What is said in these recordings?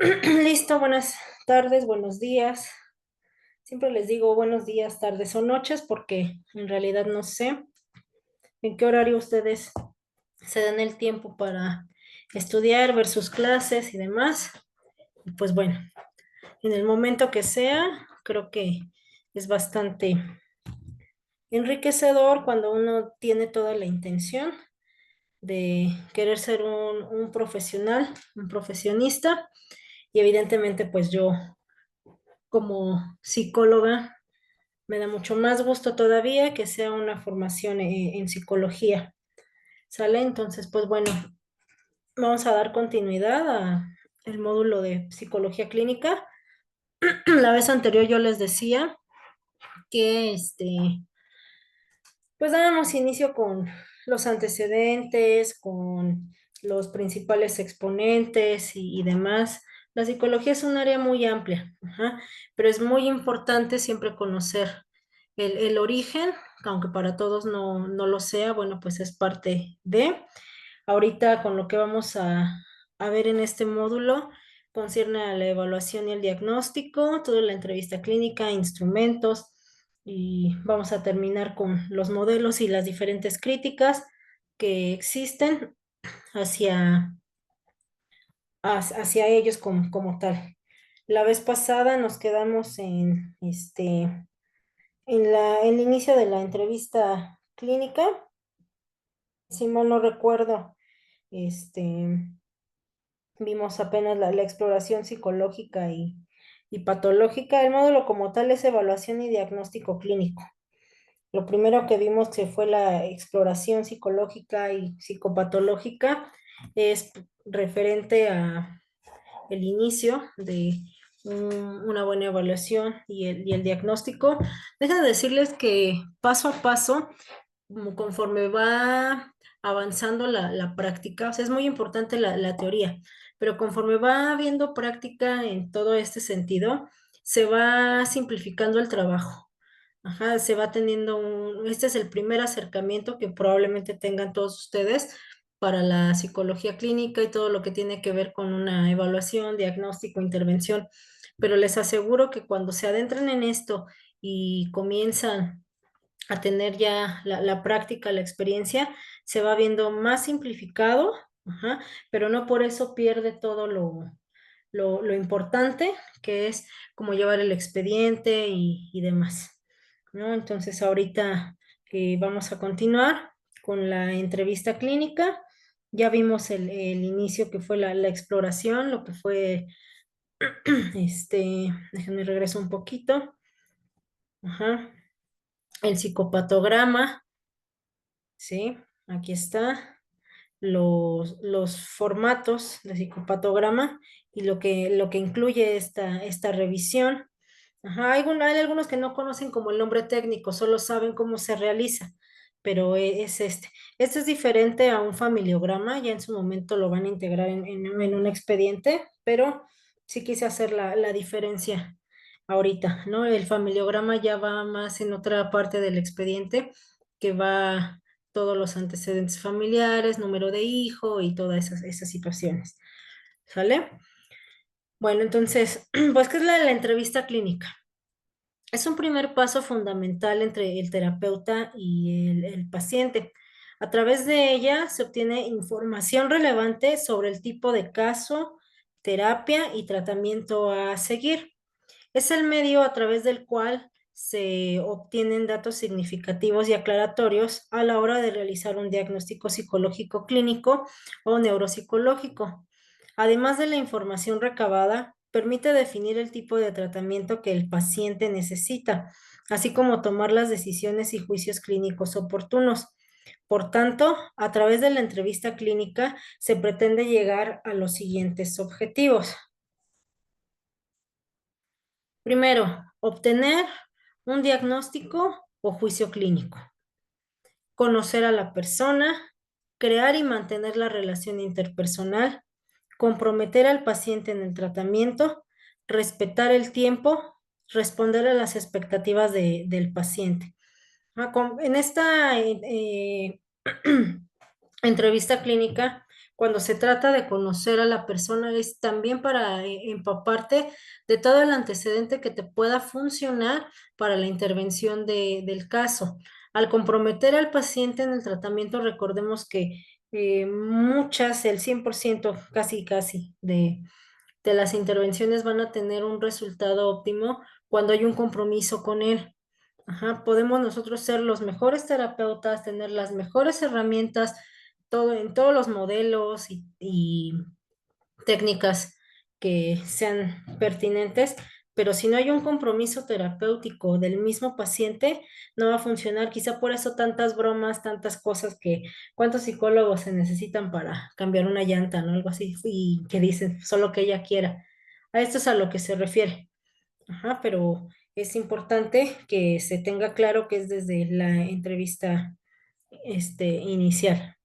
Listo, buenas tardes, buenos días. Siempre les digo buenos días, tardes o noches porque en realidad no sé en qué horario ustedes se dan el tiempo para estudiar, ver sus clases y demás. Y pues bueno, en el momento que sea, creo que es bastante enriquecedor cuando uno tiene toda la intención de querer ser un profesional, un profesionista. Y evidentemente, pues yo como psicóloga me da mucho más gusto todavía que sea una formación en psicología. ¿Sale? Entonces, pues bueno, vamos a dar continuidad a el módulo de psicología clínica. La vez anterior yo les decía que pues dábamos inicio con los antecedentes, con los principales exponentes y demás. La psicología es un área muy amplia, ajá, pero es muy importante siempre conocer el origen, aunque para todos no lo sea, bueno, pues es parte de. Ahorita con lo que vamos a ver en este módulo concierne a la evaluación y el diagnóstico, toda la entrevista clínica, instrumentos, y vamos a terminar con los modelos y las diferentes críticas que existen hacia, hacia ellos como tal. La vez pasada nos quedamos en el inicio de la entrevista clínica, si mal no recuerdo, vimos apenas la exploración psicológica y patológica. El módulo como tal es evaluación y diagnóstico clínico. Lo primero que vimos que fue la exploración psicológica y psicopatológica es referente a el inicio de una buena evaluación y el diagnóstico. Deja de decirles que paso a paso, como conforme va avanzando la práctica, o sea, es muy importante la teoría, pero conforme va habiendo práctica en todo este sentido, se va simplificando el trabajo. Ajá, se va teniendo este es el primer acercamiento que probablemente tengan todos ustedes para la psicología clínica y todo lo que tiene que ver con una evaluación, diagnóstico, intervención, pero les aseguro que cuando se adentran en esto y comienzan a tener ya la práctica, la experiencia, se va viendo más simplificado, ajá, pero no por eso pierde todo lo importante que es como llevar el expediente y demás, ¿no? Entonces ahorita vamos a continuar con la entrevista clínica. Ya vimos el inicio que fue la exploración, lo que fue, déjenme regreso un poquito, ajá, el psicopatograma, ¿sí? Aquí está, los formatos de psicopatograma y lo que incluye esta revisión. Ajá, hay algunos que no conocen como el nombre técnico, solo saben cómo se realiza, pero es este. Este es diferente a un familiograma, ya en su momento lo van a integrar en un expediente, pero sí quise hacer la diferencia ahorita, ¿no? El familiograma ya va más en otra parte del expediente, que va todos los antecedentes familiares, número de hijo y todas esas situaciones. ¿Sale? Bueno, entonces, pues, ¿qué es la entrevista clínica? Es un primer paso fundamental entre el terapeuta y el paciente. A través de ella se obtiene información relevante sobre el tipo de caso, terapia y tratamiento a seguir. Es el medio a través del cual se obtienen datos significativos y aclaratorios a la hora de realizar un diagnóstico psicológico clínico o neuropsicológico. Además de la información recabada, permite definir el tipo de tratamiento que el paciente necesita, así como tomar las decisiones y juicios clínicos oportunos. Por tanto, a través de la entrevista clínica se pretende llegar a los siguientes objetivos. Primero, obtener un diagnóstico o juicio clínico, conocer a la persona, crear y mantener la relación interpersonal, comprometer al paciente en el tratamiento, respetar el tiempo, responder a las expectativas del paciente. En esta entrevista clínica, cuando se trata de conocer a la persona, es también para empaparte de todo el antecedente que te pueda funcionar para la intervención del caso. Al comprometer al paciente en el tratamiento, recordemos que muchas, el 100%, casi casi, de las intervenciones van a tener un resultado óptimo cuando hay un compromiso con él. Ajá, podemos nosotros ser los mejores terapeutas, tener las mejores herramientas, todo, en todos los modelos y técnicas que sean pertinentes, pero si no hay un compromiso terapéutico del mismo paciente, no va a funcionar. Quizá por eso tantas bromas, tantas cosas que, ¿cuántos psicólogos se necesitan para cambiar una llanta, ¿no? Algo así, y que dicen solo que ella quiera. A esto es a lo que se refiere. Ajá, pero es importante que se tenga claro que es desde la entrevista, inicial.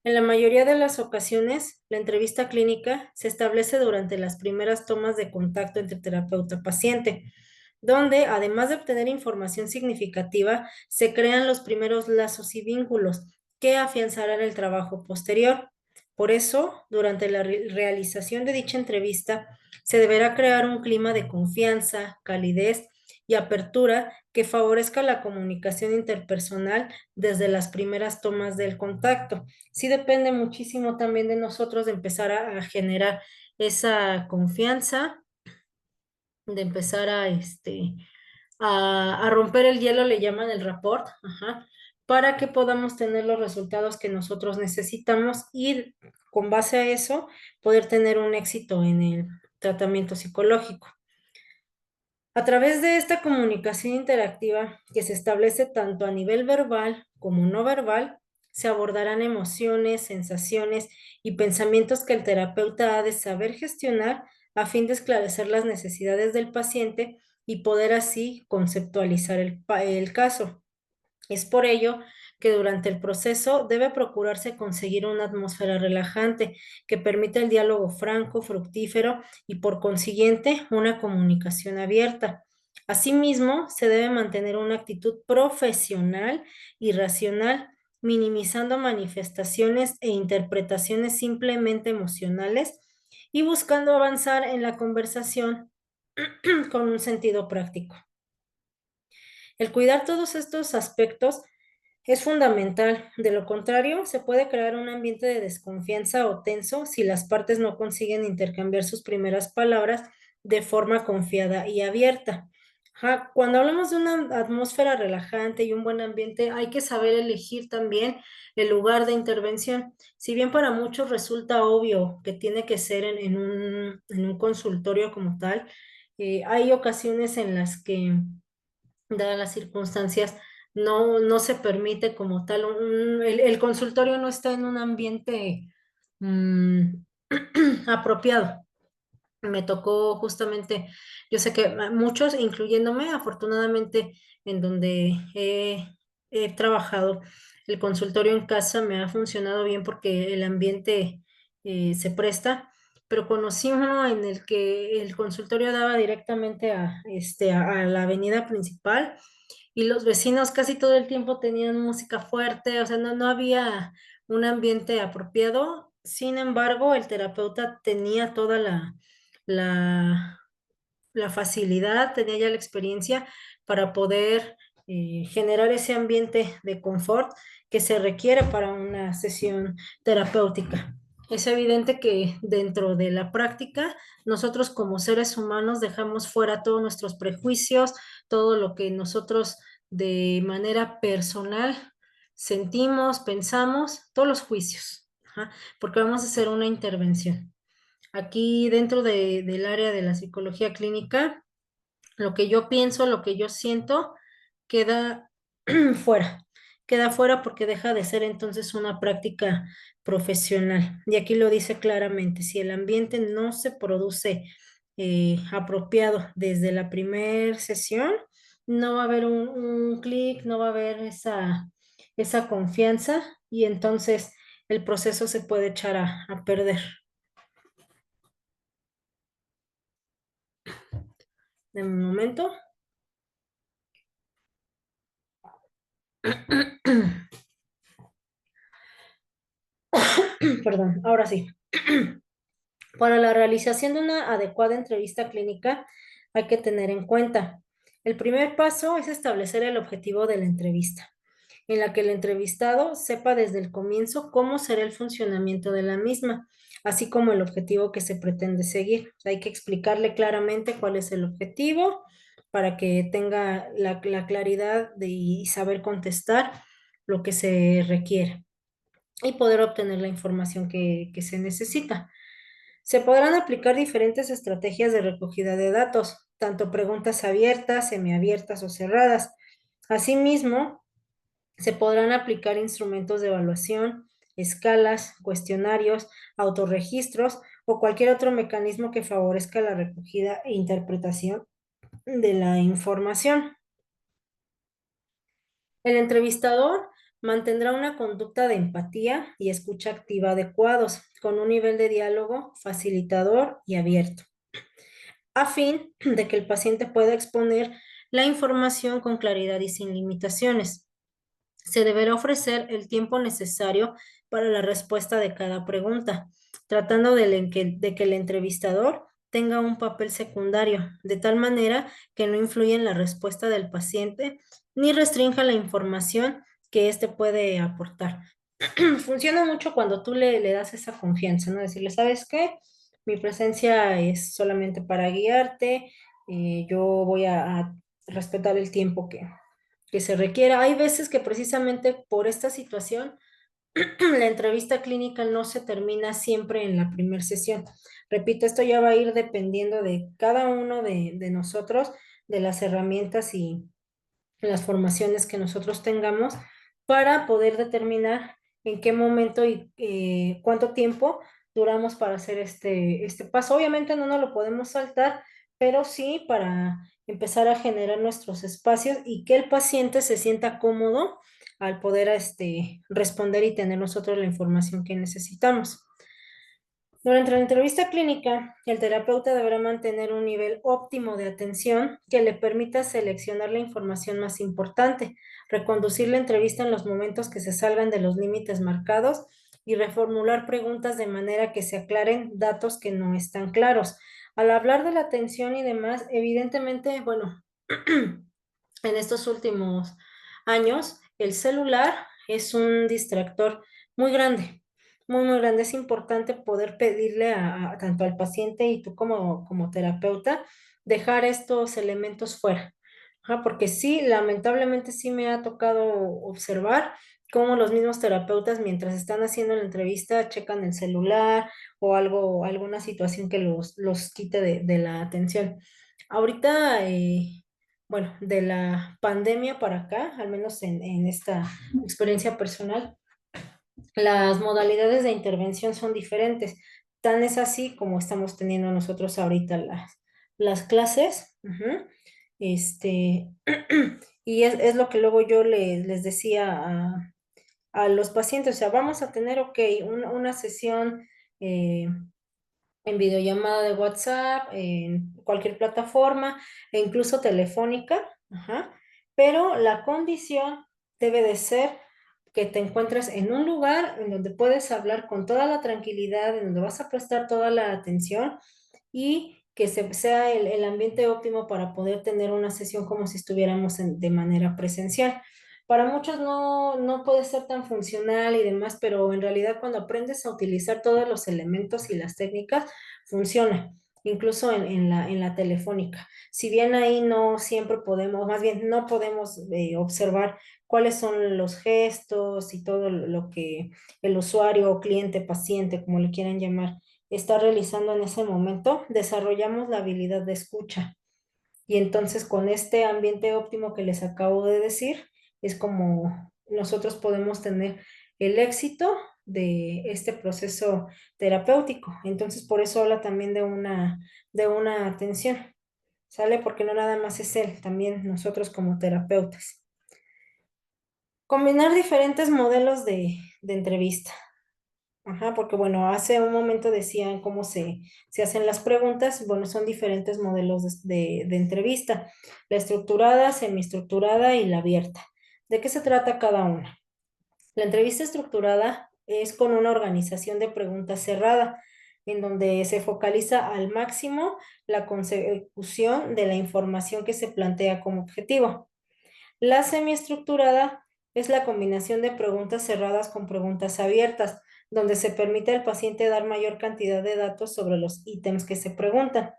En la mayoría de las ocasiones, la entrevista clínica se establece durante las primeras tomas de contacto entre terapeuta-paciente, donde, además de obtener información significativa, se crean los primeros lazos y vínculos que afianzarán el trabajo posterior. Por eso, durante la realización de dicha entrevista, se deberá crear un clima de confianza, calidez y apertura que favorezca la comunicación interpersonal desde las primeras tomas del contacto. Sí depende muchísimo también de nosotros de empezar a generar esa confianza, de empezar a romper el hielo, le llaman el rapport, ajá, para que podamos tener los resultados que nosotros necesitamos y con base a eso poder tener un éxito en el tratamiento psicológico. A través de esta comunicación interactiva que se establece tanto a nivel verbal como no verbal, se abordarán emociones, sensaciones y pensamientos que el terapeuta ha de saber gestionar a fin de esclarecer las necesidades del paciente y poder así conceptualizar el caso. Es por ello que durante el proceso debe procurarse conseguir una atmósfera relajante que permita el diálogo franco, fructífero y por consiguiente una comunicación abierta. Asimismo, se debe mantener una actitud profesional y racional, minimizando manifestaciones e interpretaciones simplemente emocionales y buscando avanzar en la conversación con un sentido práctico. El cuidar todos estos aspectos es fundamental. De lo contrario, se puede crear un ambiente de desconfianza o tenso si las partes no consiguen intercambiar sus primeras palabras de forma confiada y abierta. Ajá, cuando hablamos de una atmósfera relajante y un buen ambiente, hay que saber elegir también el lugar de intervención. Si bien para muchos resulta obvio que tiene que ser en un consultorio como tal, hay ocasiones en las que dadas las circunstancias, no se permite como tal, el consultorio no está en un ambiente mm, apropiado. Me tocó justamente, yo sé que muchos, incluyéndome, afortunadamente, en donde he trabajado, el consultorio en casa me ha funcionado bien porque el ambiente se presta, pero conocí uno en el que el consultorio daba directamente a la avenida principal y los vecinos casi todo el tiempo tenían música fuerte, o sea, no había un ambiente apropiado. Sin embargo, el terapeuta tenía toda la, la facilidad, tenía ya la experiencia para poder generar ese ambiente de confort que se requiere para una sesión terapéutica. Es evidente que dentro de la práctica, nosotros como seres humanos dejamos fuera todos nuestros prejuicios, todo lo que nosotros de manera personal sentimos, pensamos, todos los juicios, ajá, porque vamos a hacer una intervención. Aquí dentro del área de la psicología clínica, lo que yo pienso, lo que yo siento, queda fuera. Queda fuera porque deja de ser entonces una práctica profesional. Y aquí lo dice claramente, si el ambiente no se produce apropiado desde la primera sesión, no va a haber un clic, no va a haber esa confianza y entonces el proceso se puede echar a perder. De momento. Perdón, ahora sí. Para la realización de una adecuada entrevista clínica hay que tener en cuenta, el primer paso es establecer el objetivo de la entrevista, en la que el entrevistado sepa desde el comienzo cómo será el funcionamiento de la misma, así como el objetivo que se pretende seguir. O sea, hay que explicarle claramente cuál es el objetivo para que tenga la claridad y saber contestar lo que se requiere y poder obtener la información que se necesita. Se podrán aplicar diferentes estrategias de recogida de datos, tanto preguntas abiertas, semiabiertas o cerradas. Asimismo, se podrán aplicar instrumentos de evaluación, escalas, cuestionarios, autorregistros o cualquier otro mecanismo que favorezca la recogida e interpretación de la información. El entrevistador mantendrá una conducta de empatía y escucha activa adecuados, con un nivel de diálogo facilitador y abierto, a fin de que el paciente pueda exponer la información con claridad y sin limitaciones. Se deberá ofrecer el tiempo necesario para la respuesta de cada pregunta, tratando de que el entrevistador tenga un papel secundario, de tal manera que no influya en la respuesta del paciente ni restrinja la información que éste puede aportar. Funciona mucho cuando tú le das esa confianza, ¿no? Decirle, ¿sabes qué? Mi presencia es solamente para guiarte, yo voy a respetar el tiempo que se requiera. Hay veces que precisamente por esta situación la entrevista clínica no se termina siempre en la primera sesión. Repito, esto ya va a ir dependiendo de cada uno de nosotros, de las herramientas y las formaciones que nosotros tengamos para poder determinar en qué momento y cuánto tiempo duramos para hacer este paso. Obviamente no nos lo podemos saltar, pero sí para empezar a generar nuestros espacios y que el paciente se sienta cómodo al poder responder y tener nosotros la información que necesitamos. Durante la entrevista clínica, el terapeuta deberá mantener un nivel óptimo de atención que le permita seleccionar la información más importante, reconducir la entrevista en los momentos que se salgan de los límites marcados y reformular preguntas de manera que se aclaren datos que no están claros. Al hablar de la atención y demás, evidentemente, bueno, en estos últimos años, el celular es un distractor muy grande, muy, muy grande. Es importante poder pedirle tanto al paciente y tú como terapeuta dejar estos elementos fuera. Ajá, porque sí, lamentablemente sí me ha tocado observar cómo los mismos terapeutas, mientras están haciendo la entrevista, checan el celular o algo, alguna situación que los quite de la atención. Ahorita, bueno, de la pandemia para acá, al menos en esta experiencia personal, las modalidades de intervención son diferentes. Tan es así como estamos teniendo nosotros ahorita las clases. Ujú. Este, y es lo que luego yo les decía a los pacientes, o sea, vamos a tener, ok, una sesión en videollamada de WhatsApp, en cualquier plataforma e incluso telefónica, ajá, pero la condición debe de ser que te encuentres en un lugar en donde puedes hablar con toda la tranquilidad, en donde vas a prestar toda la atención y que sea el ambiente óptimo para poder tener una sesión como si estuviéramos de manera presencial. Para muchos no puede ser tan funcional y demás, pero en realidad cuando aprendes a utilizar todos los elementos y las técnicas, funciona, incluso en la telefónica. Si bien ahí no siempre podemos, más bien no podemos observar cuáles son los gestos y todo lo que el usuario o cliente, paciente, como le quieran llamar, está realizando en ese momento, desarrollamos la habilidad de escucha. Y entonces con este ambiente óptimo que les acabo de decir, es como nosotros podemos tener el éxito de este proceso terapéutico. Entonces por eso habla también de una atención, ¿sale? Porque no nada más es él, también nosotros como terapeutas. Combinar diferentes modelos de entrevista. Ajá, porque bueno, hace un momento decían cómo se hacen las preguntas. Bueno, son diferentes modelos de entrevista, la estructurada, semiestructurada y la abierta. ¿De qué se trata cada una? La entrevista estructurada es con una organización de preguntas cerrada, en donde se focaliza al máximo la consecución de la información que se plantea como objetivo. La semiestructurada es la combinación de preguntas cerradas con preguntas abiertas, donde se permite al paciente dar mayor cantidad de datos sobre los ítems que se preguntan.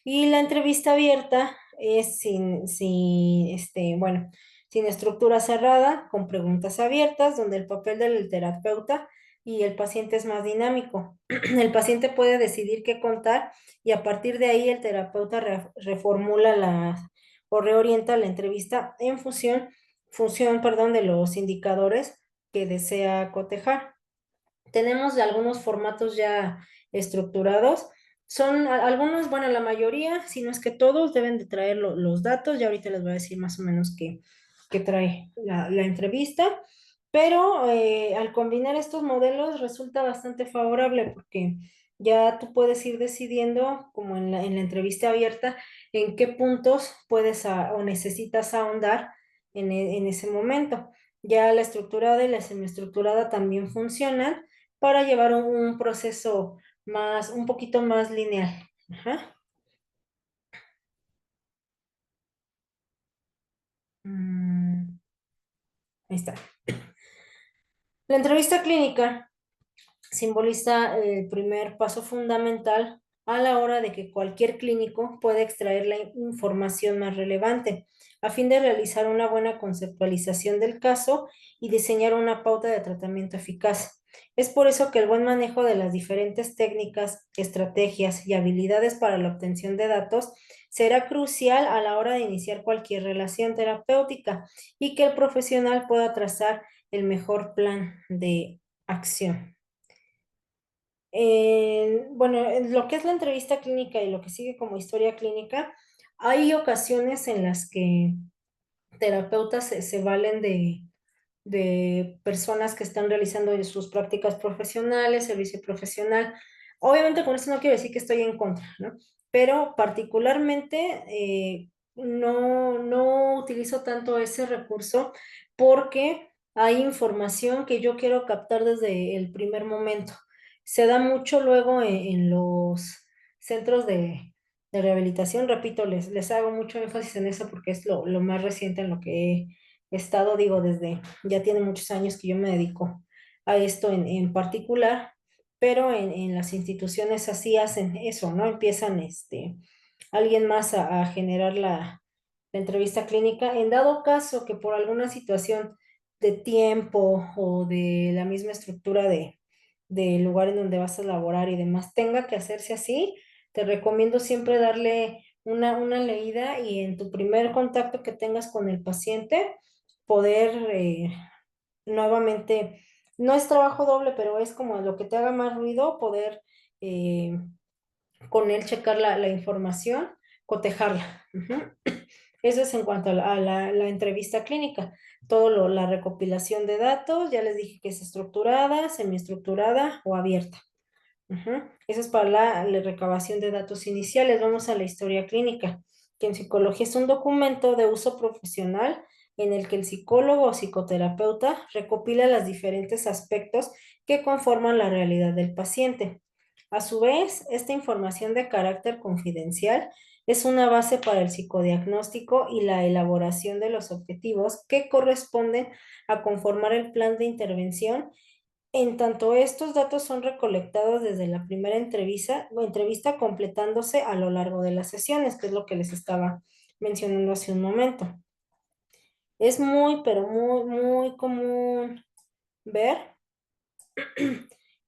Y la entrevista abierta es sin estructura cerrada, con preguntas abiertas, donde el papel del terapeuta y el paciente es más dinámico. El paciente puede decidir qué contar y a partir de ahí el terapeuta reformula o reorienta la entrevista en función, de los indicadores que desea cotejar. Tenemos algunos formatos ya estructurados. Son algunos, bueno, la mayoría, si no es que todos, deben de traer los datos. Ya ahorita les voy a decir más o menos qué trae la entrevista. Pero al combinar estos modelos resulta bastante favorable porque ya tú puedes ir decidiendo, como en la entrevista abierta, en qué puntos puedes o necesitas ahondar en ese momento. Ya la estructurada y la semiestructurada también funcionan para llevar un proceso un poquito más lineal. Ajá. Mm, ahí está. La entrevista clínica simboliza el primer paso fundamental a la hora de que cualquier clínico pueda extraer la información más relevante, a fin de realizar una buena conceptualización del caso y diseñar una pauta de tratamiento eficaz. Es por eso que el buen manejo de las diferentes técnicas, estrategias y habilidades para la obtención de datos será crucial a la hora de iniciar cualquier relación terapéutica y que el profesional pueda trazar el mejor plan de acción. Bueno, en lo que es la entrevista clínica y lo que sigue como historia clínica, hay ocasiones en las que terapeutas se valen de personas que están realizando sus prácticas profesionales, servicio profesional. Obviamente con eso no quiero decir que estoy en contra, ¿no? Pero particularmente no utilizo tanto ese recurso porque hay información que yo quiero captar desde el primer momento. Se da mucho luego en los centros de rehabilitación, repito, les hago mucho énfasis en eso porque es lo más reciente en lo que he estado, digo, desde ya tiene muchos años que yo me dedico a esto en particular, pero en las instituciones así hacen eso, ¿no? Empiezan alguien más a generar la entrevista clínica. En dado caso que por alguna situación de tiempo o de la misma estructura del lugar en donde vas a laborar y demás tenga que hacerse así, te recomiendo siempre darle una leída y en tu primer contacto que tengas con el paciente, poder nuevamente, no es trabajo doble, pero es como lo que te haga más ruido, poder eh, con él checar la información, cotejarla. Ujú. Eso es en cuanto a la entrevista clínica. La recopilación de datos, ya les dije que es estructurada, semiestructurada o abierta. Ujú. Eso es para la recabación de datos iniciales. Vamos a la historia clínica, que en psicología es un documento de uso profesional en el que el psicólogo o psicoterapeuta recopila los diferentes aspectos que conforman la realidad del paciente. A su vez, esta información de carácter confidencial es una base para el psicodiagnóstico y la elaboración de los objetivos que corresponden a conformar el plan de intervención. En tanto, estos datos son recolectados desde la primera entrevista completándose a lo largo de las sesiones, que es lo que les estaba mencionando hace un momento. Es muy, pero muy, muy común ver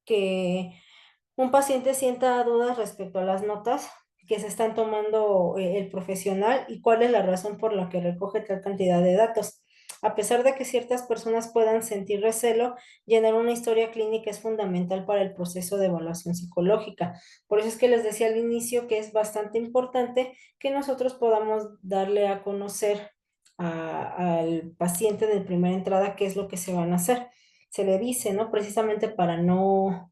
que un paciente sienta dudas respecto a las notas que se están tomando el profesional y cuál es la razón por la que recoge tal cantidad de datos. A pesar de que ciertas personas puedan sentir recelo, llenar una historia clínica es fundamental para el proceso de evaluación psicológica. Por eso es que les decía al inicio que es bastante importante que nosotros podamos darle a conocer al paciente de primera entrada qué es lo que se van a hacer. Se le dice, ¿no? Precisamente para no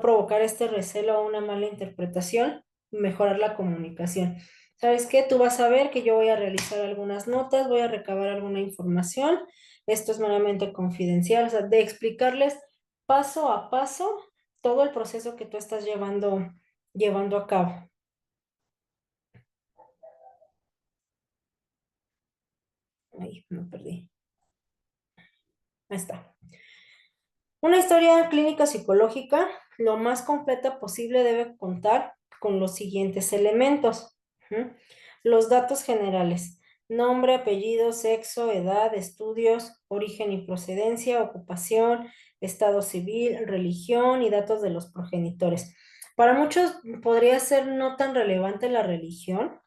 provocar este recelo o una mala interpretación, mejorar la comunicación. ¿Sabes qué? Tú vas a ver que yo voy a realizar algunas notas, voy a recabar alguna información. Esto es meramente confidencial, o sea, de explicarles paso a paso todo el proceso que tú estás llevando a cabo. Ahí me perdí. Ahí está. Una historia clínica psicológica lo más completa posible debe contar con los siguientes elementos. ¿Mm? Los datos generales: nombre, apellido, sexo, edad, estudios, origen y procedencia, ocupación, estado civil, religión y datos de los progenitores. Para muchos podría ser no tan relevante la religión,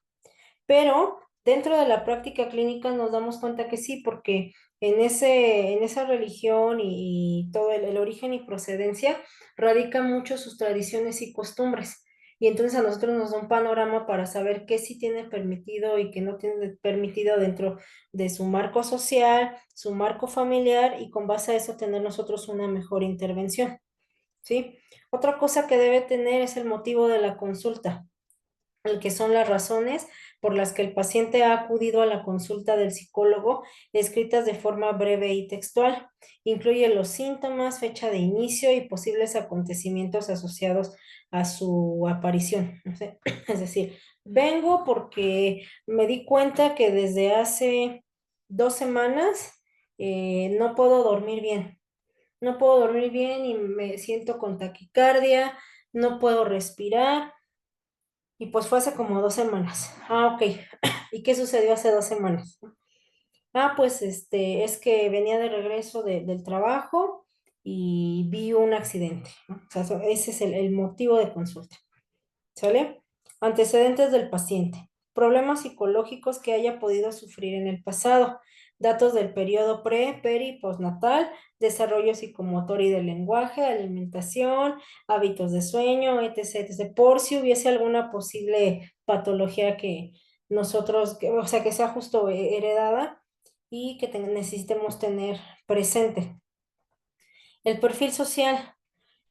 pero dentro de la práctica clínica nos damos cuenta que sí, porque en esa religión y todo el origen y procedencia radican mucho sus tradiciones y costumbres. Y entonces a nosotros nos da un panorama para saber qué sí tiene permitido y qué no tiene permitido dentro de su marco social, su marco familiar, y con base a eso tener nosotros una mejor intervención, ¿sí? Otra cosa que debe tener es el motivo de la consulta, el que son las razones por las que el paciente ha acudido a la consulta del psicólogo, escritas de forma breve y textual. Incluye los síntomas, fecha de inicio y posibles acontecimientos asociados a su aparición. Es decir, vengo porque me di cuenta que desde hace 2 semanas no puedo dormir bien. No puedo dormir bien y me siento con taquicardia, no puedo respirar, y pues fue hace como 2 semanas. Ah, ok. ¿Y qué sucedió hace 2 semanas? Ah, pues es que venía de regreso del trabajo y vi un accidente, ¿no? O sea, ese es el motivo de consulta. ¿Sale? Antecedentes del paciente: problemas psicológicos que haya podido sufrir en el pasado, datos del periodo pre, peri y postnatal, desarrollo psicomotor y del lenguaje, alimentación, hábitos de sueño, etc., etc., por si hubiese alguna posible patología que nosotros, o sea, que sea justo heredada y que necesitemos tener presente. El perfil social.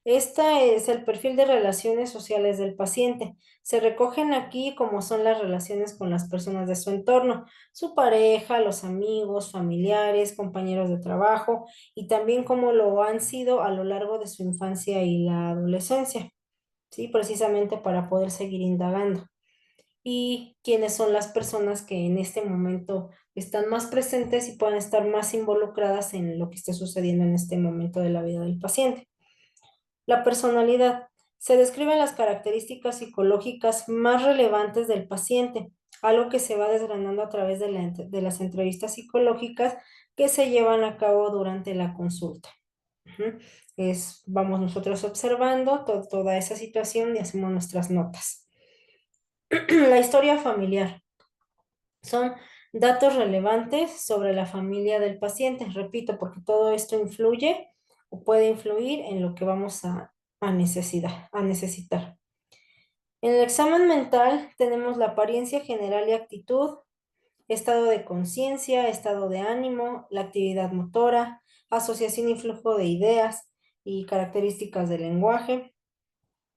Esta es el perfil de relaciones sociales del paciente. Se recogen aquí como son las relaciones con las personas de su entorno, su pareja, los amigos, familiares, compañeros de trabajo, y también cómo lo han sido a lo largo de su infancia y la adolescencia, ¿sí? Precisamente para poder seguir indagando. Y quiénes son las personas que en este momento están más presentes y puedan estar más involucradas en lo que esté sucediendo en este momento de la vida del paciente. La personalidad. Se describen las características psicológicas más relevantes del paciente, algo que se va desgranando a través de las entrevistas psicológicas que se llevan a cabo durante la consulta. Ujú. Vamos nosotros observando toda esa situación y hacemos nuestras notas. La historia familiar. Son datos relevantes sobre la familia del paciente. Repito, porque todo esto influye o puede influir en lo que vamos a necesitar. En el examen mental tenemos la apariencia general y actitud, estado de conciencia, estado de ánimo, la actividad motora, asociación y flujo de ideas y características del lenguaje,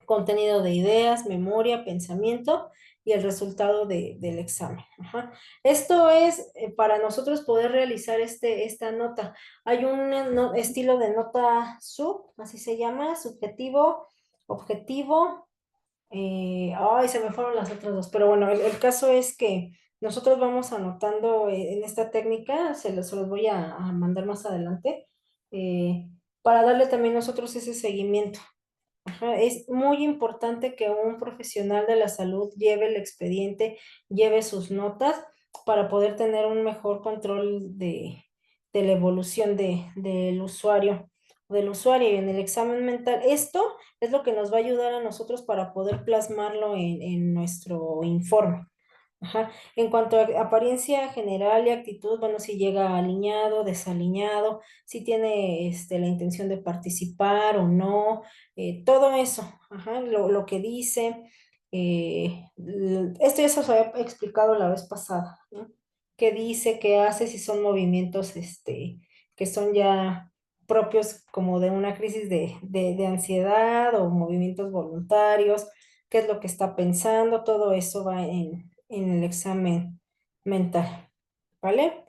contenido de ideas, memoria, pensamiento y el resultado del examen. Ajá. Esto es para nosotros poder realizar esta nota. Hay un estilo de nota sub, así se llama, subjetivo, objetivo. Ay, se me fueron las otras dos, pero bueno, el caso es que nosotros vamos anotando en esta técnica, se los voy a mandar más adelante, para darle también nosotros ese seguimiento. Ajá, es muy importante que un profesional de la salud lleve el expediente, lleve sus notas para poder tener un mejor control de la evolución del usuario del usuario y en el examen mental. Esto es lo que nos va a ayudar a nosotros para poder plasmarlo en nuestro informe. Ajá. En cuanto a apariencia general y actitud, bueno, si llega alineado, desalineado, si tiene la intención de participar o no, todo eso, ajá, lo que dice. Esto ya se os había explicado la vez pasada, ¿no? ¿Qué dice, qué hace, si son movimientos que son ya propios como de una crisis de ansiedad o movimientos voluntarios, qué es lo que está pensando, todo eso va en el examen mental, ¿vale?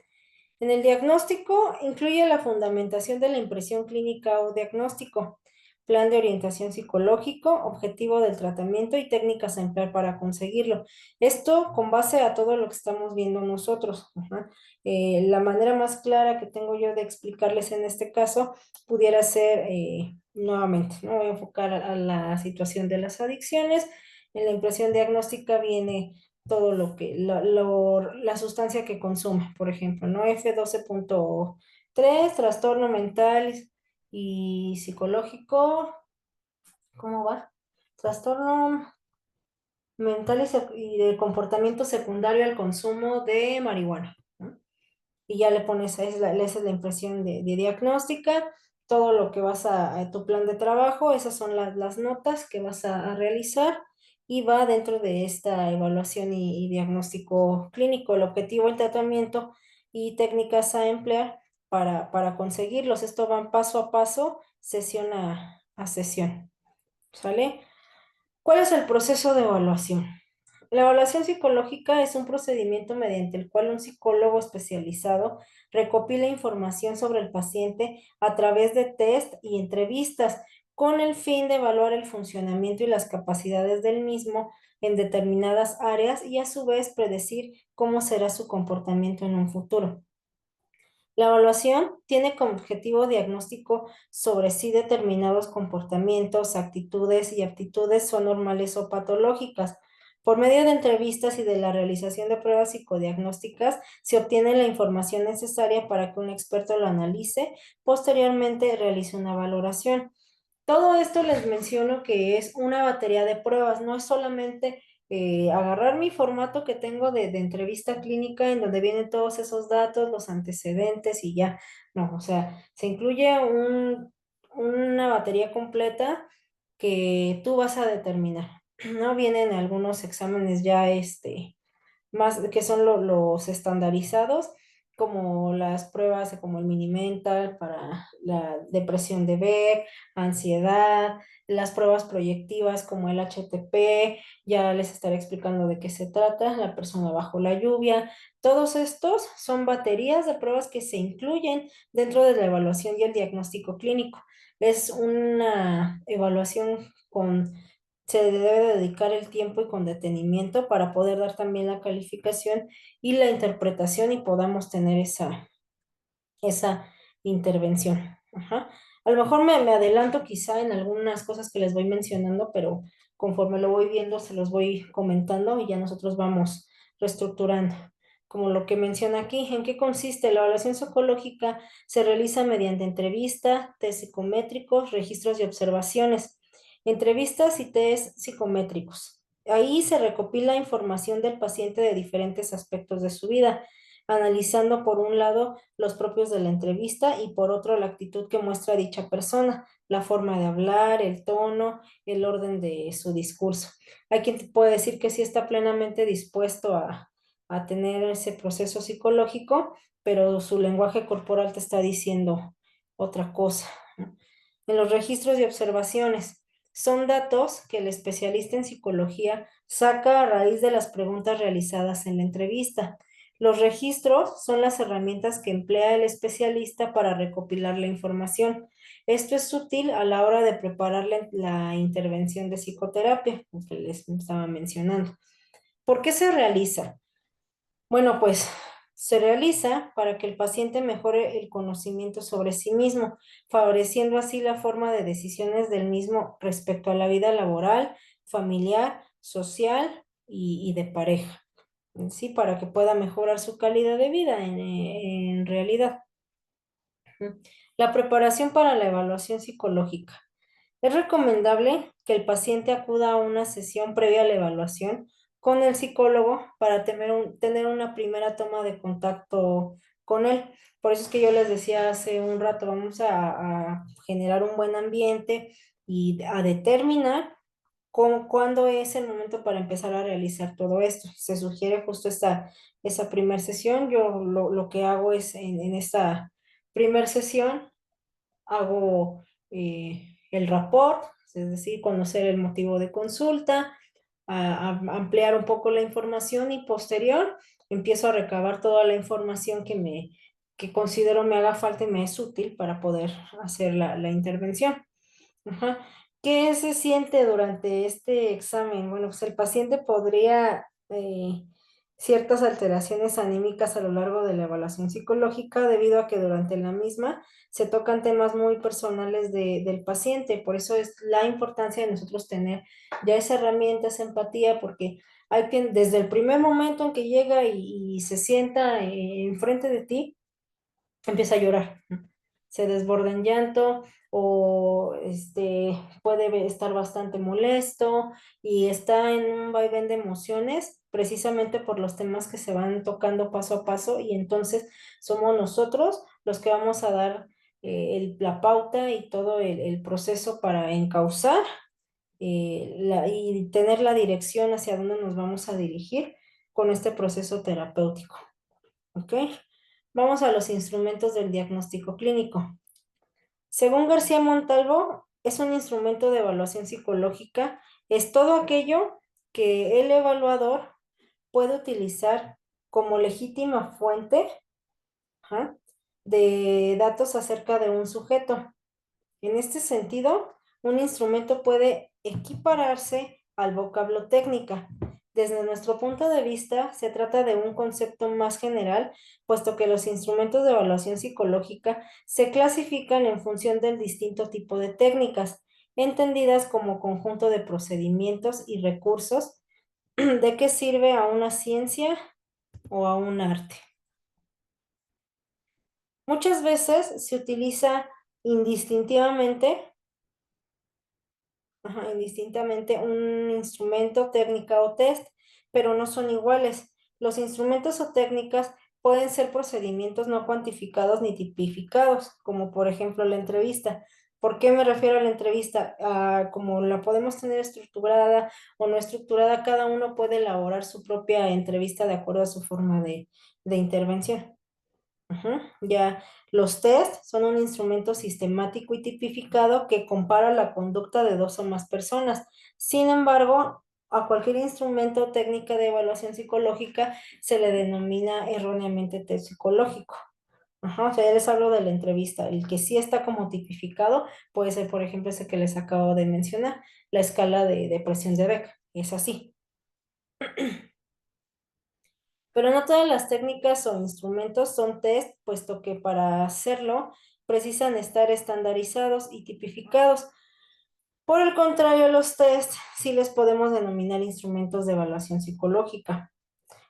En el diagnóstico incluye la fundamentación de la impresión clínica o diagnóstico, plan de orientación psicológico, objetivo del tratamiento y técnicas a emplear para conseguirlo. Esto con base a todo lo que estamos viendo nosotros. Ajá. La manera más clara que tengo yo de explicarles en este caso pudiera ser, nuevamente, no voy a enfocar a la situación de las adicciones. En la impresión diagnóstica viene todo lo que, la sustancia que consume, por ejemplo, ¿no? F12.3, trastorno mental y psicológico, ¿cómo va? Trastorno mental y de comportamiento secundario al consumo de marihuana, ¿no? Y ya le pones, esa es la impresión de diagnóstica, todo lo que vas a tu plan de trabajo, esas son las notas que vas a realizar y va dentro de esta evaluación y diagnóstico clínico, el objetivo, el tratamiento y técnicas a emplear para conseguirlos. Esto va paso a paso, sesión a sesión, ¿sale? ¿Cuál es el proceso de evaluación? La evaluación psicológica es un procedimiento mediante el cual un psicólogo especializado recopila información sobre el paciente a través de test y entrevistas con el fin de evaluar el funcionamiento y las capacidades del mismo en determinadas áreas y a su vez predecir cómo será su comportamiento en un futuro. La evaluación tiene como objetivo diagnóstico sobre si determinados comportamientos, actitudes y aptitudes son normales o patológicas. Por medio de entrevistas y de la realización de pruebas psicodiagnósticas, se obtiene la información necesaria para que un experto lo analice, posteriormente realice una valoración. Todo esto les menciono que es una batería de pruebas, no es solamente agarrar mi formato que tengo de entrevista clínica en donde vienen todos esos datos, los antecedentes y ya. No, o sea, se incluye una batería completa que tú vas a determinar. No vienen algunos exámenes ya más que son los estandarizados, como las pruebas como el mini mental para la depresión de Beck, ansiedad, las pruebas proyectivas como el HTP, ya les estaré explicando de qué se trata, la persona bajo la lluvia. Todos estos son baterías de pruebas que se incluyen dentro de la evaluación y el diagnóstico clínico. Es una evaluación se debe dedicar el tiempo y con detenimiento para poder dar también la calificación y la interpretación y podamos tener esa intervención. Ajá. A lo mejor me adelanto quizá en algunas cosas que les voy mencionando, pero conforme lo voy viendo se los voy comentando y ya nosotros vamos reestructurando. Como lo que menciona aquí, ¿en qué consiste? La evaluación psicológica se realiza mediante entrevista, test psicométricos, registros y observaciones. Entrevistas y test psicométricos. Ahí se recopila información del paciente de diferentes aspectos de su vida, analizando por un lado los propios de la entrevista y por otro la actitud que muestra dicha persona, la forma de hablar, el tono, el orden de su discurso. Hay quien te puede decir que sí está plenamente dispuesto a tener ese proceso psicológico, pero su lenguaje corporal te está diciendo otra cosa, ¿no? En los registros y observaciones. Son datos que el especialista en psicología saca a raíz de las preguntas realizadas en la entrevista. Los registros son las herramientas que emplea el especialista para recopilar la información. Esto es útil a la hora de preparar la intervención de psicoterapia, lo que les estaba mencionando. ¿Por qué se realiza? Bueno, pues se realiza para que el paciente mejore el conocimiento sobre sí mismo, favoreciendo así la forma de decisiones del mismo respecto a la vida laboral, familiar, social y de pareja, sí, para que pueda mejorar su calidad de vida en realidad. La preparación para la evaluación psicológica. Es recomendable que el paciente acuda a una sesión previa a la evaluación con el psicólogo para tener una primera toma de contacto con él. Por eso es que yo les decía hace un rato, vamos a generar un buen ambiente y a determinar cuándo es el momento para empezar a realizar todo esto. Se sugiere justo esa primera sesión. Yo lo que hago es en esta primera sesión hago el rapport, es decir, conocer el motivo de consulta, ampliar un poco la información y posterior empiezo a recabar toda la información que considero me haga falta y me es útil para poder hacer la intervención. Ajá. ¿Qué se siente durante este examen? Bueno, pues el paciente podría ciertas alteraciones anímicas a lo largo de la evaluación psicológica debido a que durante la misma se tocan temas muy personales del paciente. Por eso es la importancia de nosotros tener ya esa herramienta, esa empatía, porque hay que, desde el primer momento en que llega y se sienta enfrente de ti, empieza a llorar, ¿no? Se desborda en llanto o puede estar bastante molesto y está en un vaivén de emociones precisamente por los temas que se van tocando paso a paso y entonces somos nosotros los que vamos a dar la pauta y todo el proceso para encauzar y tener la dirección hacia dónde nos vamos a dirigir con este proceso terapéutico. ¿Ok? Vamos a los instrumentos del diagnóstico clínico. Según García Montalvo, es un instrumento de evaluación psicológica, es todo aquello que el evaluador puede utilizar como legítima fuente, ajá, de datos acerca de un sujeto. En este sentido, un instrumento puede equipararse al vocablo técnica. Desde nuestro punto de vista, se trata de un concepto más general, puesto que los instrumentos de evaluación psicológica se clasifican en función del distinto tipo de técnicas, entendidas como conjunto de procedimientos y recursos de que sirve a una ciencia o a un arte. Muchas veces se utiliza indistintivamente, indistintamente un instrumento, técnica o test, pero no son iguales. Los instrumentos o técnicas pueden ser procedimientos no cuantificados ni tipificados, como por ejemplo la entrevista. ¿Por qué me refiero a la entrevista? Como la podemos tener estructurada o no estructurada, cada uno puede elaborar su propia entrevista de acuerdo a su forma de intervención. Ya los test son un instrumento sistemático y tipificado que compara la conducta de dos o más personas. Sin embargo, a cualquier instrumento o técnica de evaluación psicológica se le denomina erróneamente test psicológico. O sea, ya les hablo de la entrevista. El que sí está como tipificado puede ser, por ejemplo, ese que les acabo de mencionar, la escala de depresión de Beck. Es así. Pero no todas las técnicas o instrumentos son test, puesto que para hacerlo precisan estar estandarizados y tipificados. Por el contrario, los test sí les podemos denominar instrumentos de evaluación psicológica.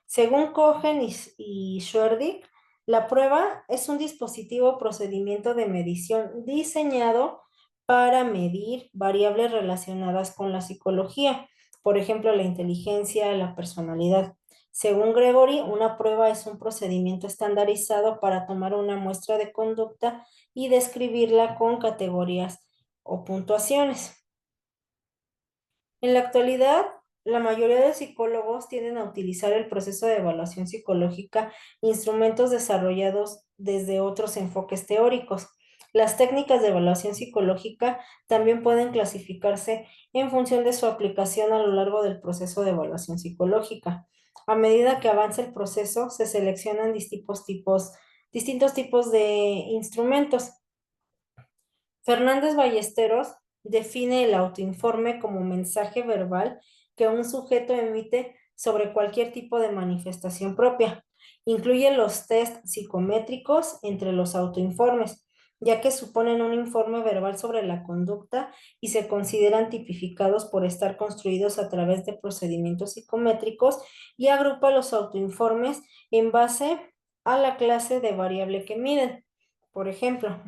Según Cohen y Schwerdick, la prueba es un dispositivo o procedimiento de medición diseñado para medir variables relacionadas con la psicología, por ejemplo, la inteligencia, la personalidad. Según Gregory, una prueba es un procedimiento estandarizado para tomar una muestra de conducta y describirla con categorías o puntuaciones. En la actualidad, la mayoría de psicólogos tienden a utilizar el proceso de evaluación psicológica, instrumentos desarrollados desde otros enfoques teóricos. Las técnicas de evaluación psicológica también pueden clasificarse en función de su aplicación a lo largo del proceso de evaluación psicológica. A medida que avanza el proceso, se seleccionan distintos tipos de instrumentos. Fernández Ballesteros define el autoinforme como mensaje verbal que un sujeto emite sobre cualquier tipo de manifestación propia. Incluye los test psicométricos entre los autoinformes, ya que suponen un informe verbal sobre la conducta y se consideran tipificados por estar construidos a través de procedimientos psicométricos y agrupa los autoinformes en base a la clase de variable que miden. Por ejemplo,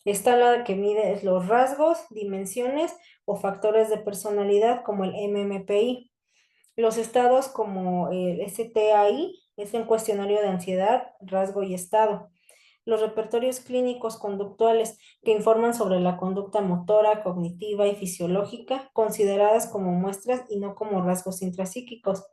está la que mide los rasgos, dimensiones o factores de personalidad como el MMPI. Los estados como el STAI es un cuestionario de ansiedad, rasgo y estado. Los repertorios clínicos conductuales que informan sobre la conducta motora, cognitiva y fisiológica, consideradas como muestras y no como rasgos intrapsíquicos.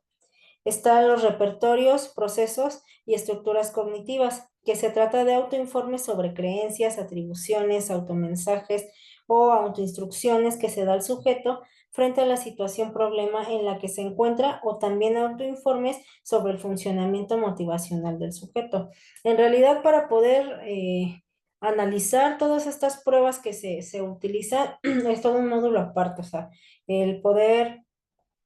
Están los repertorios, procesos y estructuras cognitivas, que se trata de autoinformes sobre creencias, atribuciones, automensajes o autoinstrucciones que se da al sujeto frente a la situación problema en la que se encuentra o también autoinformes sobre el funcionamiento motivacional del sujeto. En realidad, para poder analizar todas estas pruebas que se utilizan, es todo un módulo aparte, o sea, el poder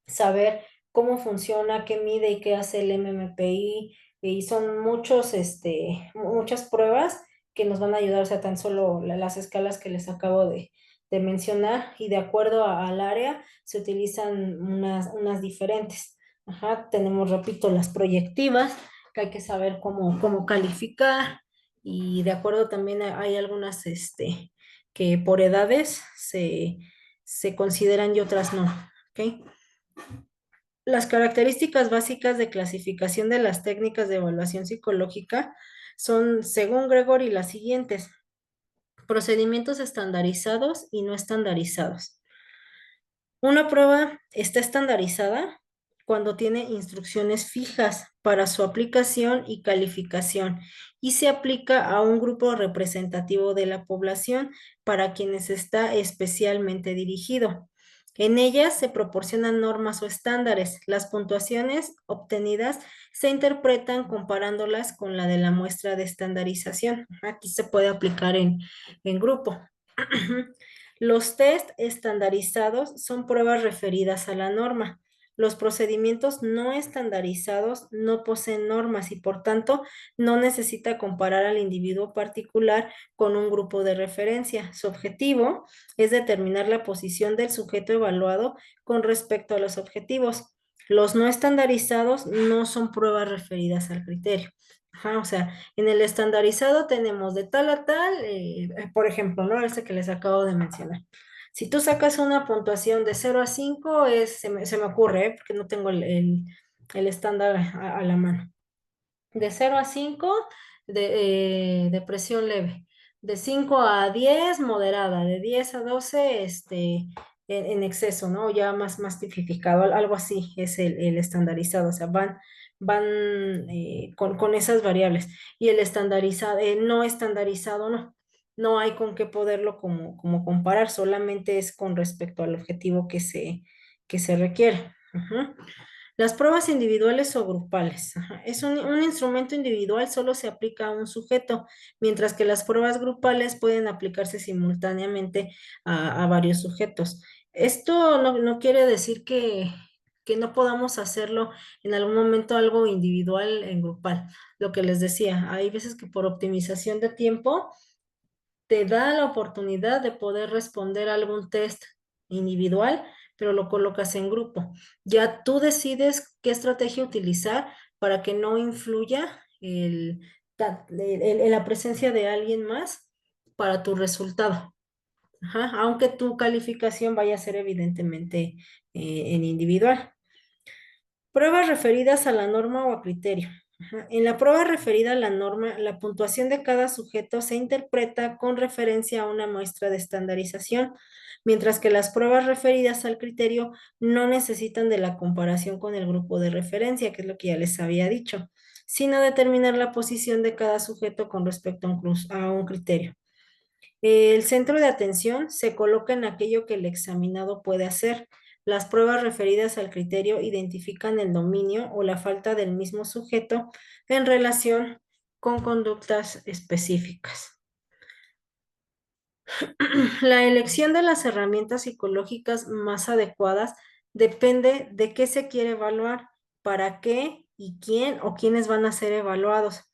saber cómo funciona, qué mide y qué hace el MMPI, y son muchas pruebas que nos van a ayudar, o sea, tan solo las escalas que les acabo de mencionar, y de acuerdo al área se utilizan unas diferentes. Ajá, tenemos, repito, las proyectivas, que hay que saber cómo calificar, y de acuerdo también hay algunas que por edades se consideran y otras no. ¿Ok? Las características básicas de clasificación de las técnicas de evaluación psicológica son, según Gregory, las siguientes: procedimientos estandarizados y no estandarizados. Una prueba está estandarizada cuando tiene instrucciones fijas para su aplicación y calificación y se aplica a un grupo representativo de la población para quienes está especialmente dirigido. En ellas se proporcionan normas o estándares. Las puntuaciones obtenidas se interpretan comparándolas con la de la muestra de estandarización. Aquí se puede aplicar en grupo. Los test estandarizados son pruebas referidas a la norma. Los procedimientos no estandarizados no poseen normas y por tanto no necesita comparar al individuo particular con un grupo de referencia. Su objetivo es determinar la posición del sujeto evaluado con respecto a los objetivos. Los no estandarizados no son pruebas referidas al criterio. Ajá, o sea, en el estandarizado tenemos de tal a tal, por ejemplo, ¿no? Ese que les acabo de mencionar. Si tú sacas una puntuación de 0 a 5, se me ocurre, porque no tengo el estándar a la mano. De 0 a 5, depresión leve. De 5 a 10, moderada. De 10 a 12, en exceso, ¿no? Ya más tipificado, algo así es el estandarizado. O sea, van con esas variables. Y el estandarizado, no estandarizado, no. No hay con qué poderlo como comparar, solamente es con respecto al objetivo que se requiere. Ujú. Las pruebas individuales o grupales. Ajá. Es un instrumento individual, solo se aplica a un sujeto, mientras que las pruebas grupales pueden aplicarse simultáneamente a varios sujetos. Esto no quiere decir que no podamos hacerlo en algún momento algo individual en grupal. Lo que les decía, hay veces que por optimización de tiempo te da la oportunidad de poder responder algún test individual, pero lo colocas en grupo. Ya tú decides qué estrategia utilizar para que no influya la presencia de alguien más para tu resultado. Ajá, aunque tu calificación vaya a ser evidentemente en individual. Pruebas referidas a la norma o a criterio. Ajá. En la prueba referida a la norma, la puntuación de cada sujeto se interpreta con referencia a una muestra de estandarización, mientras que las pruebas referidas al criterio no necesitan de la comparación con el grupo de referencia, que es lo que ya les había dicho, sino determinar la posición de cada sujeto con respecto a un criterio. El centro de atención se coloca en aquello que el examinado puede hacer. Las pruebas referidas al criterio identifican el dominio o la falta del mismo sujeto en relación con conductas específicas. La elección de las herramientas psicológicas más adecuadas depende de qué se quiere evaluar, para qué y quién o quiénes van a ser evaluados.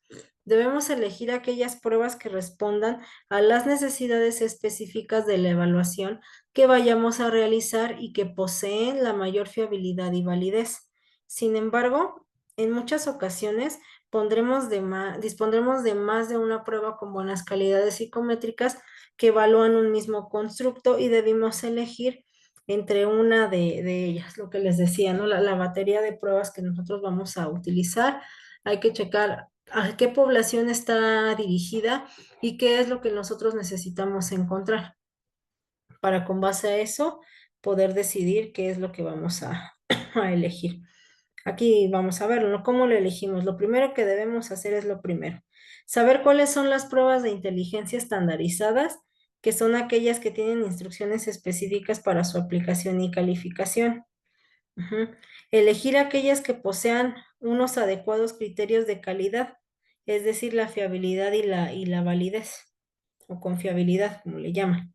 Debemos elegir aquellas pruebas que respondan a las necesidades específicas de la evaluación que vayamos a realizar y que poseen la mayor fiabilidad y validez. Sin embargo, en muchas ocasiones dispondremos de más de una prueba con buenas calidades psicométricas que evalúan un mismo constructo y debimos elegir entre una de ellas, lo que les decía, ¿no? La batería de pruebas que nosotros vamos a utilizar, hay que checar a qué población está dirigida y qué es lo que nosotros necesitamos encontrar para con base a eso poder decidir qué es lo que vamos a elegir. Aquí vamos a verlo, ¿no? ¿Cómo lo elegimos? Lo primero que debemos hacer es lo primero. Saber cuáles son las pruebas de inteligencia estandarizadas que son aquellas que tienen instrucciones específicas para su aplicación y calificación. Ujú. Elegir aquellas que posean unos adecuados criterios de calidad, es decir, la fiabilidad y la validez, o confiabilidad, como le llaman.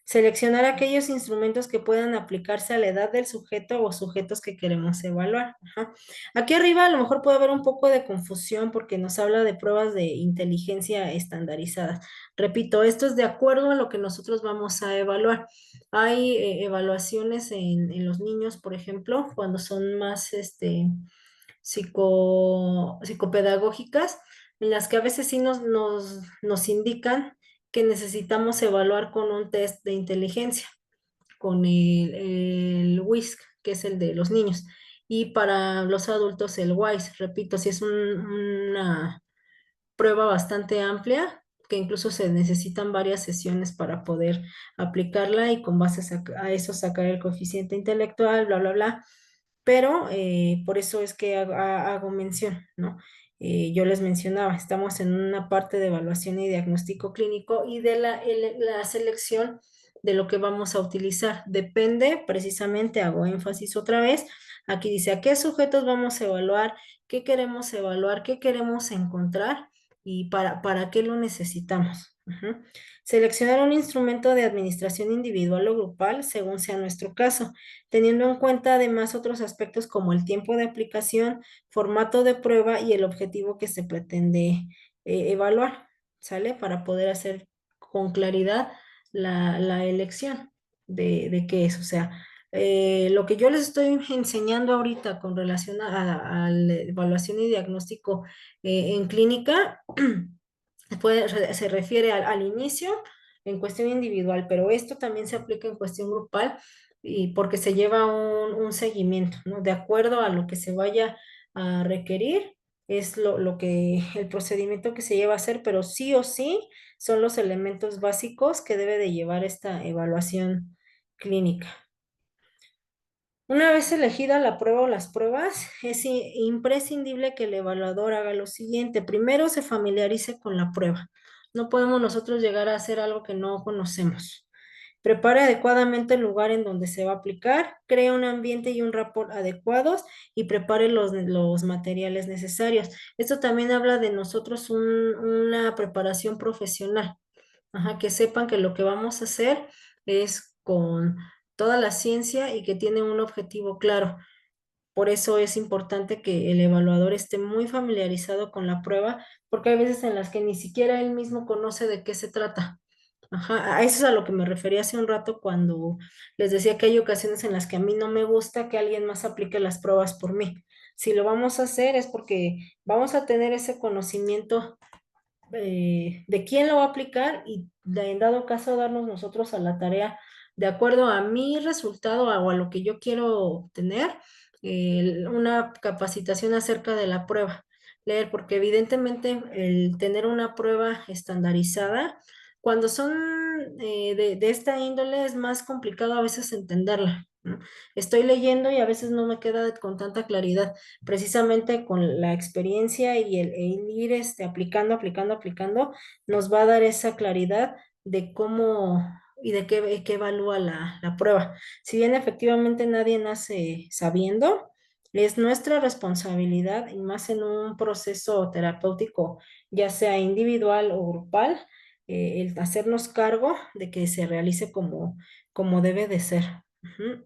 Seleccionar aquellos instrumentos que puedan aplicarse a la edad del sujeto o sujetos que queremos evaluar. Ajá. Aquí arriba a lo mejor puede haber un poco de confusión porque nos habla de pruebas de inteligencia estandarizadas. Repito, esto es de acuerdo a lo que nosotros vamos a evaluar. Hay evaluaciones en los niños, por ejemplo, cuando son más psicopedagógicas, en las que a veces sí nos indican que necesitamos evaluar con un test de inteligencia, con el WISC, que es el de los niños, y para los adultos el WISE. Repito, si es una prueba bastante amplia, que incluso se necesitan varias sesiones para poder aplicarla y con base a eso sacar el coeficiente intelectual, bla, bla, bla. Pero por eso es que hago mención, ¿no? Yo les mencionaba, estamos en una parte de evaluación y diagnóstico clínico y de la selección de lo que vamos a utilizar. Depende, precisamente, hago énfasis otra vez, aquí dice a qué sujetos vamos a evaluar, qué queremos encontrar y para qué lo necesitamos. Ujú. Seleccionar un instrumento de administración individual o grupal según sea nuestro caso, teniendo en cuenta además otros aspectos como el tiempo de aplicación, formato de prueba y el objetivo que se pretende evaluar, ¿sale? Para poder hacer con claridad la elección de qué es. O sea, lo que yo les estoy enseñando ahorita con relación a la evaluación y diagnóstico en clínica, se refiere al inicio en cuestión individual, pero esto también se aplica en cuestión grupal y porque se lleva un seguimiento, ¿no? De acuerdo a lo que se vaya a requerir, es el procedimiento que se lleva a hacer, pero sí o sí son los elementos básicos que debe de llevar esta evaluación clínica. Una vez elegida la prueba o las pruebas, es imprescindible que el evaluador haga lo siguiente. Primero, se familiarice con la prueba. No podemos nosotros llegar a hacer algo que no conocemos. Prepare adecuadamente el lugar en donde se va a aplicar, cree un ambiente y un rapport adecuados y prepare los materiales necesarios. Esto también habla de nosotros una preparación profesional. Ajá, que sepan que lo que vamos a hacer es con toda la ciencia y que tiene un objetivo claro. Por eso es importante que el evaluador esté muy familiarizado con la prueba, porque hay veces en las que ni siquiera él mismo conoce de qué se trata. Ajá, a eso es a lo que me refería hace un rato cuando les decía que hay ocasiones en las que a mí no me gusta que alguien más aplique las pruebas por mí. Si lo vamos a hacer es porque vamos a tener ese conocimiento de quién lo va a aplicar y en dado caso darnos nosotros a la tarea de acuerdo a mi resultado o a lo que yo quiero obtener, una capacitación acerca de la prueba. Leer, porque evidentemente el tener una prueba estandarizada, cuando son de esta índole es más complicado a veces entenderla, ¿no? Estoy leyendo y a veces no me queda con tanta claridad precisamente con la experiencia y el ir aplicando, nos va a dar esa claridad de cómo y de qué evalúa la prueba. Si bien efectivamente nadie nace sabiendo, es nuestra responsabilidad y más en un proceso terapéutico, ya sea individual o grupal, el hacernos cargo de que se realice como debe de ser. Ujú.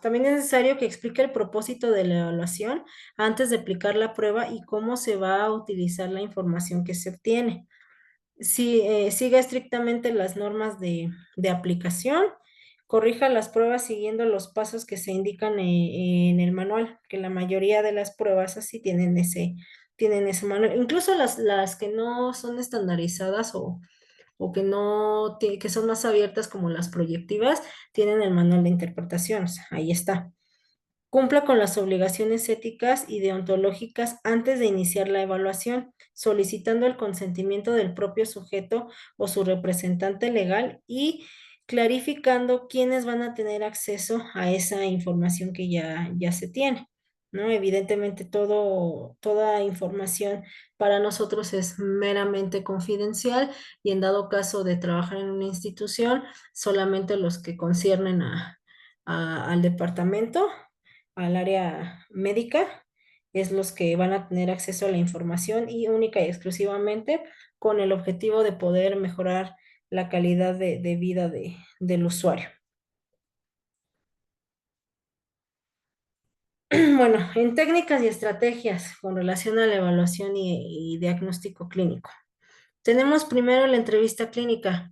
También es necesario que explique el propósito de la evaluación antes de aplicar la prueba y cómo se va a utilizar la información que se obtiene. Si, siga estrictamente las normas de aplicación, corrija las pruebas siguiendo los pasos que se indican en el manual, que la mayoría de las pruebas así tienen ese manual. Incluso las que no son estandarizadas o que no, que son más abiertas como las proyectivas, tienen el manual de interpretación, o sea, ahí está. Cumpla con las obligaciones éticas y deontológicas antes de iniciar la evaluación, solicitando el consentimiento del propio sujeto o su representante legal y clarificando quiénes van a tener acceso a esa información que ya se tiene. ¿no? Evidentemente toda información para nosotros es meramente confidencial y en dado caso de trabajar en una institución, solamente los que conciernen al departamento, al área médica, es los que van a tener acceso a la información y única y exclusivamente con el objetivo de poder mejorar la calidad de vida del usuario. Bueno, en técnicas y estrategias con relación a la evaluación y diagnóstico clínico. Tenemos primero la entrevista clínica.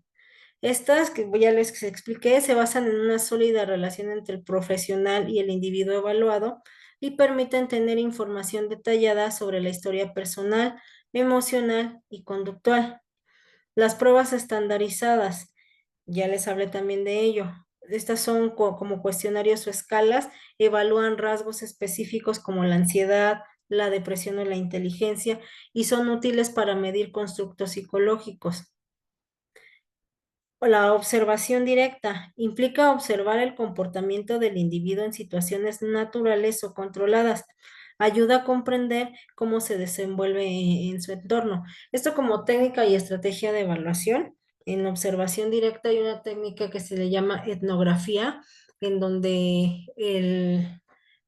Estas, que ya les expliqué, se basan en una sólida relación entre el profesional y el individuo evaluado y permiten tener información detallada sobre la historia personal, emocional y conductual. Las pruebas estandarizadas, ya les hablé también de ello. Estas son como cuestionarios o escalas, evalúan rasgos específicos como la ansiedad, la depresión o la inteligencia y son útiles para medir constructos psicológicos. La observación directa implica observar el comportamiento del individuo en situaciones naturales o controladas. Ayuda a comprender cómo se desenvuelve en su entorno. Esto como técnica y estrategia de evaluación. En observación directa hay una técnica que se le llama etnografía, en donde el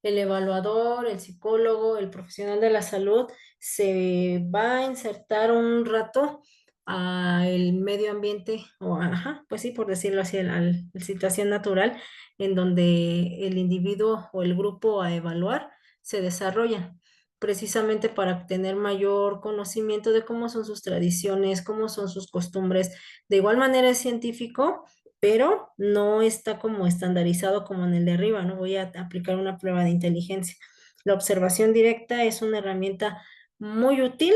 evaluador, el psicólogo, el profesional de la salud se va a insertar un rato al medio ambiente, o ajá, pues sí, por decirlo así, la situación natural en donde el individuo o el grupo a evaluar se desarrollan, precisamente para tener mayor conocimiento de cómo son sus tradiciones, cómo son sus costumbres. De igual manera es científico, pero no está como estandarizado como en el de arriba, no voy a aplicar una prueba de inteligencia. La observación directa es una herramienta muy útil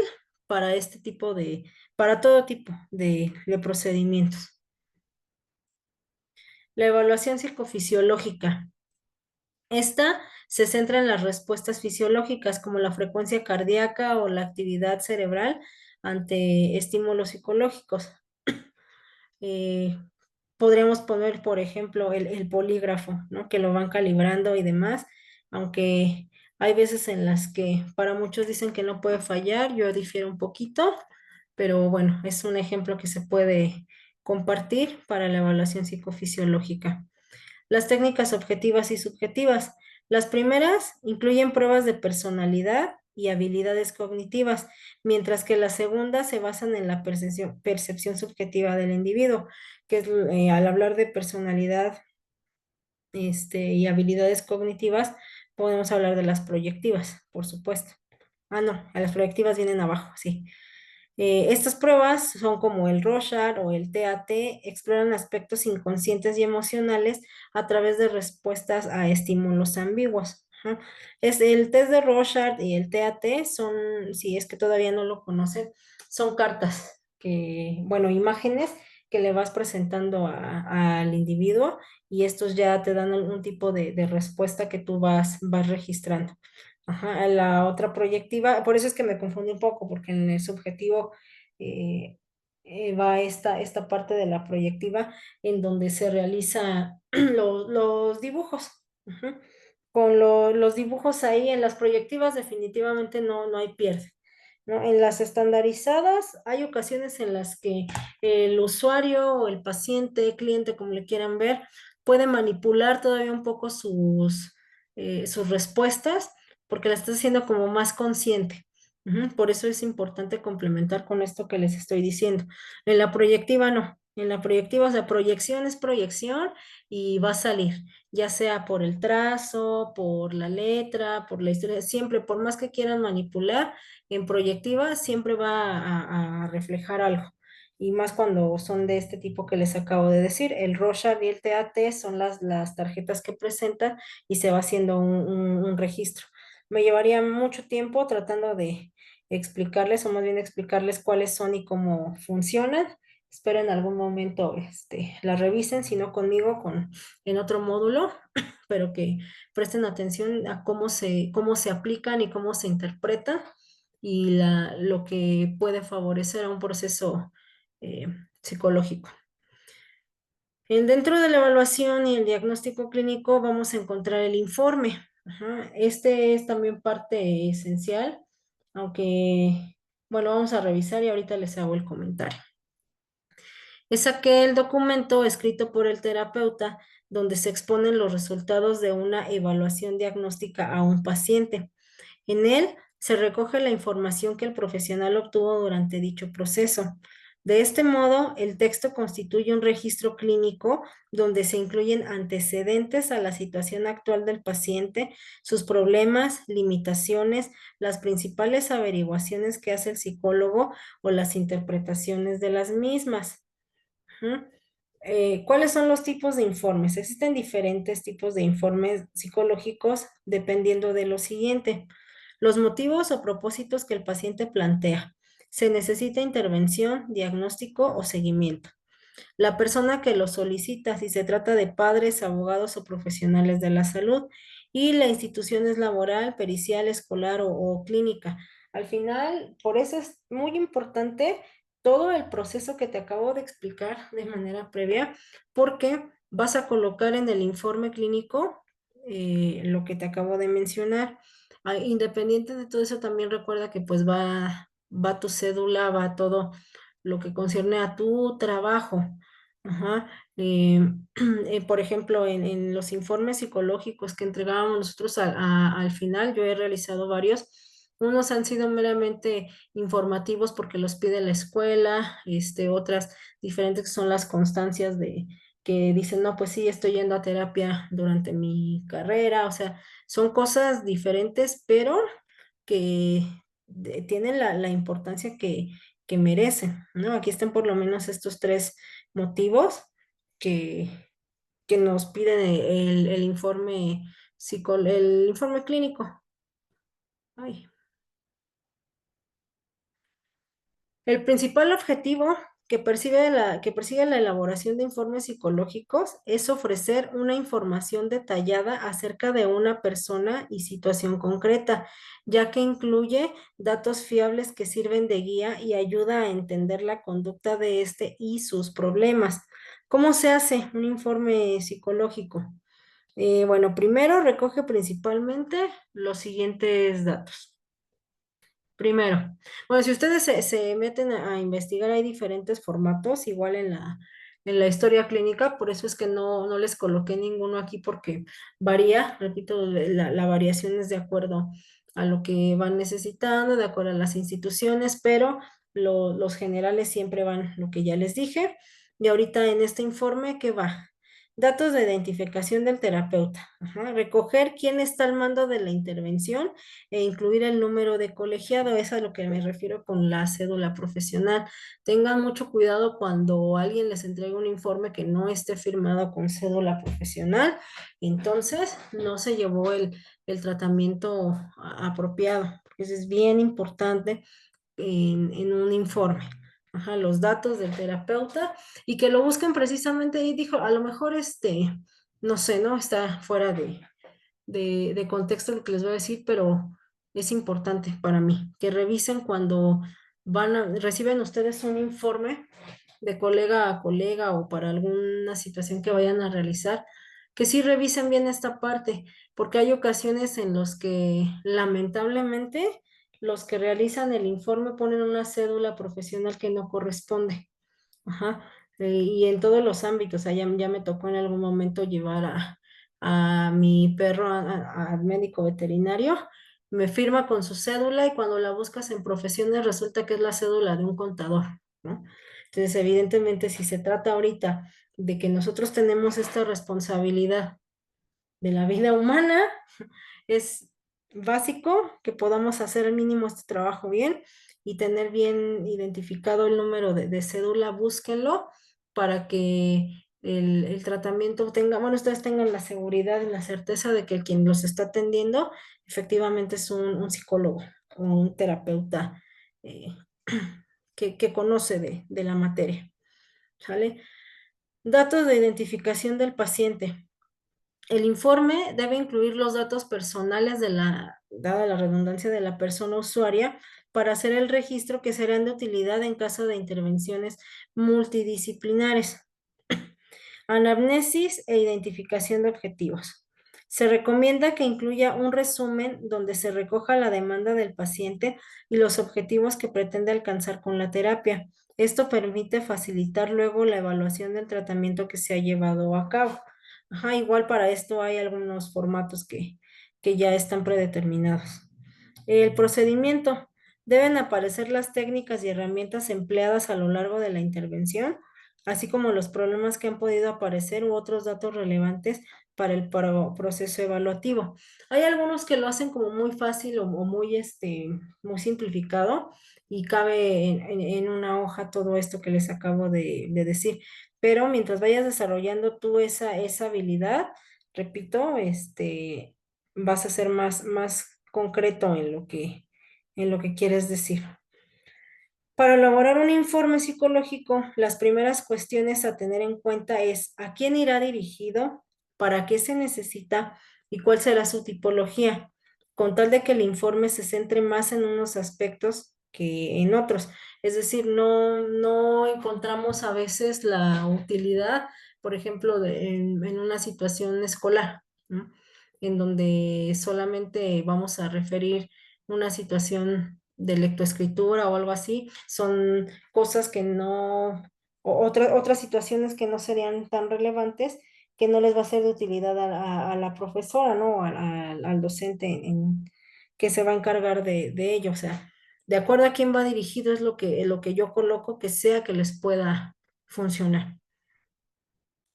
para este tipo para todo tipo de procedimientos. La evaluación psicofisiológica. Esta se centra en las respuestas fisiológicas como la frecuencia cardíaca o la actividad cerebral ante estímulos psicológicos. Eh, Podríamos poner, por ejemplo, el polígrafo, ¿no? Que lo van calibrando y demás, aunque hay veces en las que para muchos dicen que no puede fallar, yo difiero un poquito, pero bueno, es un ejemplo que se puede compartir para la evaluación psicofisiológica. Las técnicas objetivas y subjetivas. Las primeras incluyen pruebas de personalidad y habilidades cognitivas, mientras que las segundas se basan en la percepción subjetiva del individuo, que es, al hablar de personalidad y habilidades cognitivas, podemos hablar de las proyectivas, por supuesto. Ah, no, a las proyectivas vienen abajo, sí. Estas pruebas son como el Rorschach o el TAT, exploran aspectos inconscientes y emocionales a través de respuestas a estímulos ambiguos. Ajá. Es el test de Rorschach y el TAT son, si es que todavía no lo conocen, son cartas bueno, imágenes que le vas presentando al individuo y estos ya te dan algún tipo de respuesta que tú vas registrando. Ajá, la otra proyectiva, por eso es que me confundí un poco, porque en el subjetivo eh, va esta parte de la proyectiva en donde se realiza los dibujos. Ujú. Con los dibujos ahí en las proyectivas definitivamente no hay pierde. ¿No? En las estandarizadas hay ocasiones en las que el usuario o el paciente, cliente, como le quieran ver, puede manipular todavía un poco sus respuestas porque la estás haciendo como más consciente. Ujú. Por eso es importante complementar con esto que les estoy diciendo. En la proyectiva no. En la proyectiva, o sea, proyección es proyección y va a salir, ya sea por el trazo, por la letra, por la historia, siempre, por más que quieran manipular, en proyectiva siempre va a reflejar algo. Y más cuando son de este tipo que les acabo de decir, el Rorschach y el TAT son las tarjetas que presentan y se va haciendo un registro. Me llevaría mucho tiempo tratando de explicarles, o más bien explicarles cuáles son y cómo funcionan. Espero en algún momento la revisen, si no conmigo, en otro módulo, pero que presten atención a cómo se aplican y cómo se interpretan y lo que puede favorecer a un proceso eh, psicológico. Dentro de la evaluación y el diagnóstico clínico vamos a encontrar el informe. Ajá. Este es también parte esencial, aunque, bueno, vamos a revisar y ahorita les hago el comentario. Es aquel documento escrito por el terapeuta donde se exponen los resultados de una evaluación diagnóstica a un paciente. En él se recoge la información que el profesional obtuvo durante dicho proceso. De este modo, el texto constituye un registro clínico donde se incluyen antecedentes a la situación actual del paciente, sus problemas, limitaciones, las principales averiguaciones que hace el psicólogo o las interpretaciones de las mismas. Ujú. ¿Cuáles son los tipos de informes? Existen diferentes tipos de informes psicológicos dependiendo de lo siguiente. Los motivos o propósitos que el paciente plantea. Se necesita intervención, diagnóstico o seguimiento. La persona que lo solicita, si se trata de padres, abogados o profesionales de la salud. Y la institución es laboral, pericial, escolar o clínica. Al final, por eso es muy importante todo el proceso que te acabo de explicar de manera previa, porque vas a colocar en el informe clínico lo que te acabo de mencionar. Ah, independiente de todo eso, también recuerda que pues va tu cédula, va todo lo que concierne a tu trabajo. Ajá. Por ejemplo, en los informes psicológicos que entregábamos nosotros al final, yo he realizado varios. Unos han sido meramente informativos porque los pide la escuela, otras diferentes que son las constancias de que dicen, no, pues sí, estoy yendo a terapia durante mi carrera, o sea, son cosas diferentes, pero que tienen la importancia que merecen, ¿no? Aquí están por lo menos estos tres motivos que, que nos piden el informe el informe clínico. Ay. El principal objetivo que persigue la elaboración de informes psicológicos es ofrecer una información detallada acerca de una persona y situación concreta, ya que incluye datos fiables que sirven de guía y ayuda a entender la conducta de este y sus problemas. ¿Cómo se hace un informe psicológico? Bueno, primero recoge principalmente los siguientes datos. Primero, bueno, si ustedes se meten a investigar, hay diferentes formatos, igual en la historia clínica, por eso es que no les coloqué ninguno aquí porque varía, repito, la variación es de acuerdo a lo que van necesitando, de acuerdo a las instituciones, pero los generales siempre van lo que ya les dije. Y ahorita en este informe, ¿qué va? Datos de identificación del terapeuta. Ajá. Recoger quién está al mando de la intervención e incluir el número de colegiado, es a lo que me refiero con la cédula profesional. Tengan mucho cuidado cuando alguien les entregue un informe que no esté firmado con cédula profesional, entonces no se llevó el tratamiento apropiado, porque eso es bien importante en un informe. Ajá, los datos del terapeuta y que lo busquen precisamente y dijo, a lo mejor no sé, ¿no? Está fuera de contexto lo que les voy a decir, pero es importante para mí que revisen cuando reciben ustedes un informe de colega a colega o para alguna situación que vayan a realizar, que sí revisen bien esta parte, porque hay ocasiones en los que lamentablemente los que realizan el informe ponen una cédula profesional que no corresponde. Ajá. Y en todos los ámbitos, ya me tocó en algún momento llevar a mi perro al médico veterinario, me firma con su cédula y cuando la buscas en profesiones resulta que es la cédula de un contador, ¿no? Entonces, evidentemente, si se trata ahorita de que nosotros tenemos esta responsabilidad de la vida humana, es básico que podamos hacer el mínimo este trabajo bien y tener bien identificado el número de cédula, búsquenlo para que el tratamiento tenga, bueno, ustedes tengan la seguridad y la certeza de que quien los está atendiendo efectivamente es un psicólogo o un terapeuta eh, que conoce de la materia, ¿sale? Datos de identificación del paciente. El informe debe incluir los datos personales dada la redundancia de la persona usuaria, para hacer el registro que serán de utilidad en caso de intervenciones multidisciplinares. Anamnesis e identificación de objetivos. Se recomienda que incluya un resumen donde se recoja la demanda del paciente y los objetivos que pretende alcanzar con la terapia. Esto permite facilitar luego la evaluación del tratamiento que se ha llevado a cabo. Ajá, igual para esto hay algunos formatos que ya están predeterminados. El procedimiento. Deben aparecer las técnicas y herramientas empleadas a lo largo de la intervención, así como los problemas que han podido aparecer u otros datos relevantes para el proceso evaluativo. Hay algunos que lo hacen como muy fácil o muy, muy simplificado y cabe en una hoja todo esto que les acabo de decir. Pero mientras vayas desarrollando tú esa habilidad, repito, vas a ser más concreto en lo que quieres decir. Para elaborar un informe psicológico, las primeras cuestiones a tener en cuenta es a quién irá dirigido, para qué se necesita y cuál será su tipología, con tal de que el informe se centre más en unos aspectos que en otros. Es decir, no encontramos a veces la utilidad, por ejemplo, en una situación escolar, ¿no? En donde solamente vamos a referir una situación de lectoescritura o algo así, son cosas que no, otras situaciones que no serían tan relevantes, que no les va a ser de utilidad a la profesora, ¿no? Al docente que se va a encargar de ello. O sea, de acuerdo a quién va dirigido es lo que yo coloco que sea que les pueda funcionar.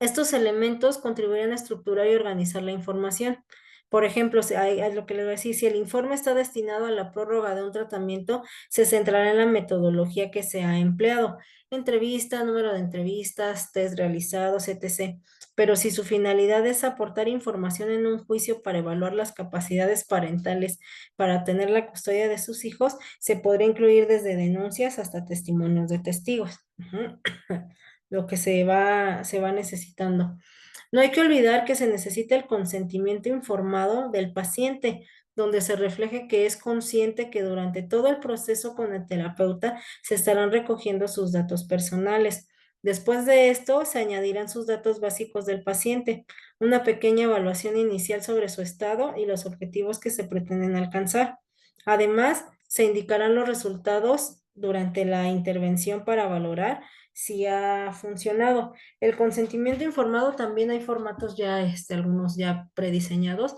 Estos elementos contribuyen a estructurar y organizar la información. Por ejemplo, es lo que les voy a decir, si el informe está destinado a la prórroga de un tratamiento, se centrará en la metodología que se ha empleado, entrevista, número de entrevistas, test realizados, etc. Pero si su finalidad es aportar información en un juicio para evaluar las capacidades parentales para tener la custodia de sus hijos, se podría incluir desde denuncias hasta testimonios de testigos. Ujú. Lo que se va necesitando. No hay que olvidar que se necesita el consentimiento informado del paciente, donde se refleje que es consciente que durante todo el proceso con el terapeuta se estarán recogiendo sus datos personales. Después de esto, se añadirán sus datos básicos del paciente, una pequeña evaluación inicial sobre su estado y los objetivos que se pretenden alcanzar. Además, se indicarán los resultados durante la intervención para valorar si ha funcionado. El consentimiento informado también hay formatos ya, algunos ya prediseñados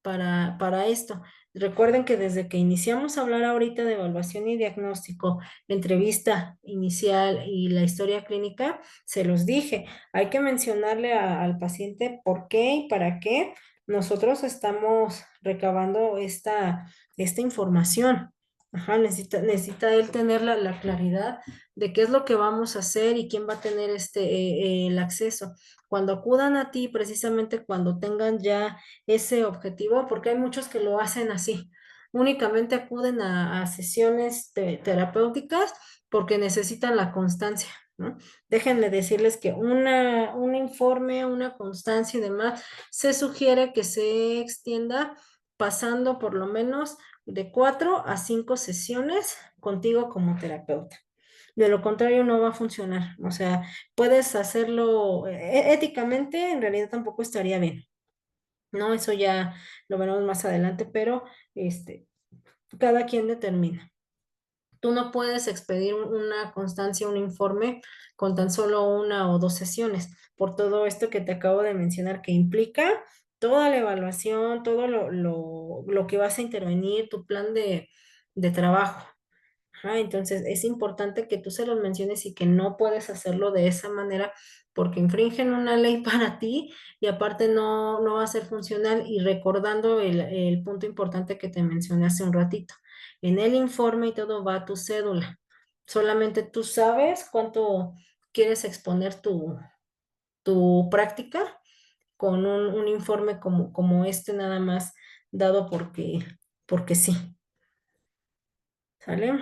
para esto. Recuerden que desde que iniciamos a hablar ahorita de evaluación y diagnóstico, entrevista inicial y la historia clínica, se los dije, hay que mencionarle al paciente por qué y para qué nosotros estamos recabando esta información. Ajá, necesita él tener la claridad de qué es lo que vamos a hacer y quién va a tener el acceso. Cuando acudan a ti, precisamente cuando tengan ya ese objetivo, porque hay muchos que lo hacen así, únicamente acuden a sesiones terapéuticas porque necesitan la constancia, ¿no? Déjenme decirles que un informe, una constancia y demás, se sugiere que se extienda pasando por lo menos de 4 a 5 sesiones contigo como terapeuta. De lo contrario, no va a funcionar. O sea, puedes hacerlo éticamente, en realidad tampoco estaría bien. No, eso ya lo veremos más adelante, pero cada quien determina. Tú no puedes expedir una constancia, un informe con tan solo 1 o 2 sesiones, por todo esto que te acabo de mencionar, que implica toda la evaluación, todo lo que vas a intervenir, tu plan de trabajo. Ajá, entonces es importante que tú se los menciones y que no puedes hacerlo de esa manera porque infringen una ley para ti y aparte no va a ser funcional. Y recordando el punto importante que te mencioné hace un ratito, en el informe y todo va tu cédula. Solamente tú sabes cuánto quieres exponer tu práctica con un informe como este nada más dado porque sí. ¿Sale?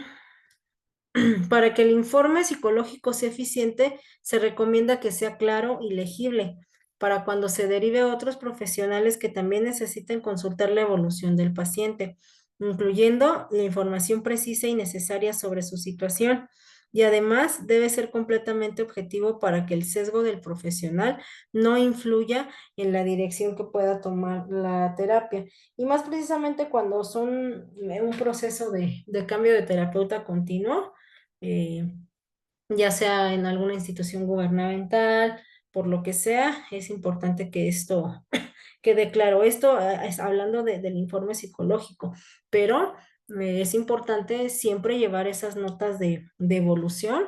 Para que el informe psicológico sea eficiente, se recomienda que sea claro y legible para cuando se derive a otros profesionales que también necesiten consultar la evolución del paciente, incluyendo la información precisa y necesaria sobre su situación. y además debe ser completamente objetivo para que el sesgo del profesional no influya en la dirección que pueda tomar la terapia. Y más precisamente cuando son un proceso de cambio de terapeuta continuo, eh, ya sea en alguna institución gubernamental, por lo que sea, es importante que esto quede claro. Esto es hablando del informe psicológico, pero es importante siempre llevar esas notas de evolución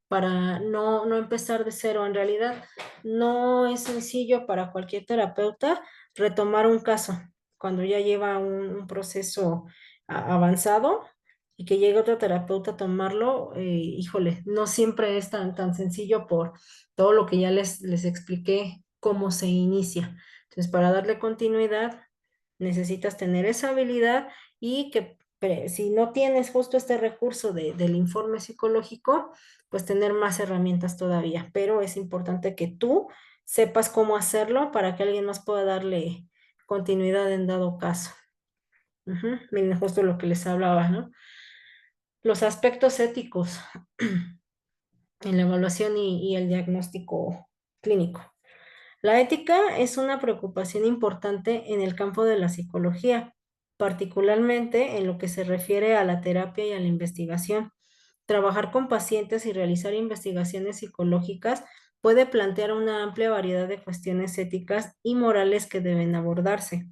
para no empezar de cero. En realidad, no es sencillo para cualquier terapeuta retomar un caso cuando ya lleva un proceso avanzado y que llegue otro terapeuta a tomarlo, híjole, no siempre es tan sencillo por todo lo que ya les expliqué cómo se inicia. Entonces, para darle continuidad, necesitas tener esa habilidad y que si no tienes justo este recurso del informe psicológico, pues tener más herramientas todavía. Pero es importante que tú sepas cómo hacerlo para que alguien más pueda darle continuidad en dado caso. Ujú. Miren, justo lo que les hablaba, ¿no? Los aspectos éticos en la evaluación y el diagnóstico clínico. La ética es una preocupación importante en el campo de la psicología, particularmente en lo que se refiere a la terapia y a la investigación. Trabajar con pacientes y realizar investigaciones psicológicas puede plantear una amplia variedad de cuestiones éticas y morales que deben abordarse.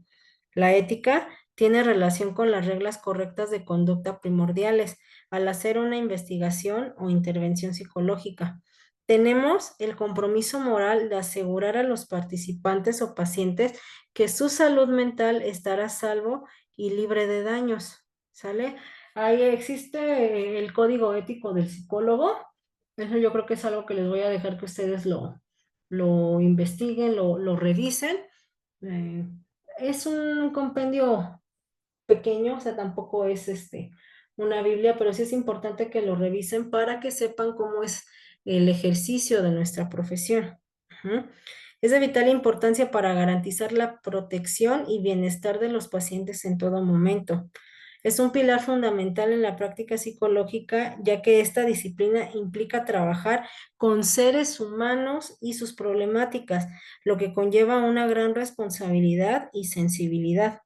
La ética tiene relación con las reglas correctas de conducta primordiales al hacer una investigación o intervención psicológica. Tenemos el compromiso moral de asegurar a los participantes o pacientes que su salud mental estará a salvo y libre de daños. ¿Sale? Ahí existe el código ético del psicólogo. Eso yo creo que es algo que les voy a dejar que ustedes lo investiguen, lo revisen. Eh, es un compendio pequeño, o sea, tampoco es una Biblia, pero sí es importante que lo revisen para que sepan cómo es el ejercicio de nuestra profesión. Ujú. Es de vital importancia para garantizar la protección y bienestar de los pacientes en todo momento. Es un pilar fundamental en la práctica psicológica, ya que esta disciplina implica trabajar con seres humanos y sus problemáticas, lo que conlleva una gran responsabilidad y sensibilidad.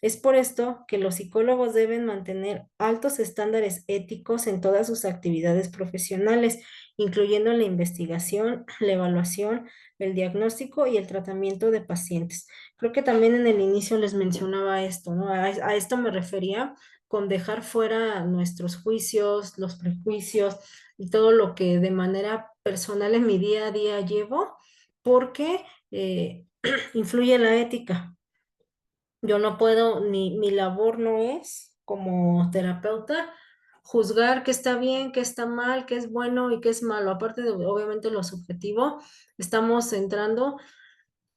Es por esto que los psicólogos deben mantener altos estándares éticos en todas sus actividades profesionales, incluyendo la investigación, la evaluación, el diagnóstico y el tratamiento de pacientes. Creo que también en el inicio les mencionaba esto, ¿no? A esto me refería con dejar fuera nuestros juicios, los prejuicios y todo lo que de manera personal en mi día a día llevo, porque influye la ética. Yo no puedo, ni mi labor no es como terapeuta juzgar qué está bien, qué está mal, qué es bueno y qué es malo. Aparte de obviamente lo subjetivo, estamos entrando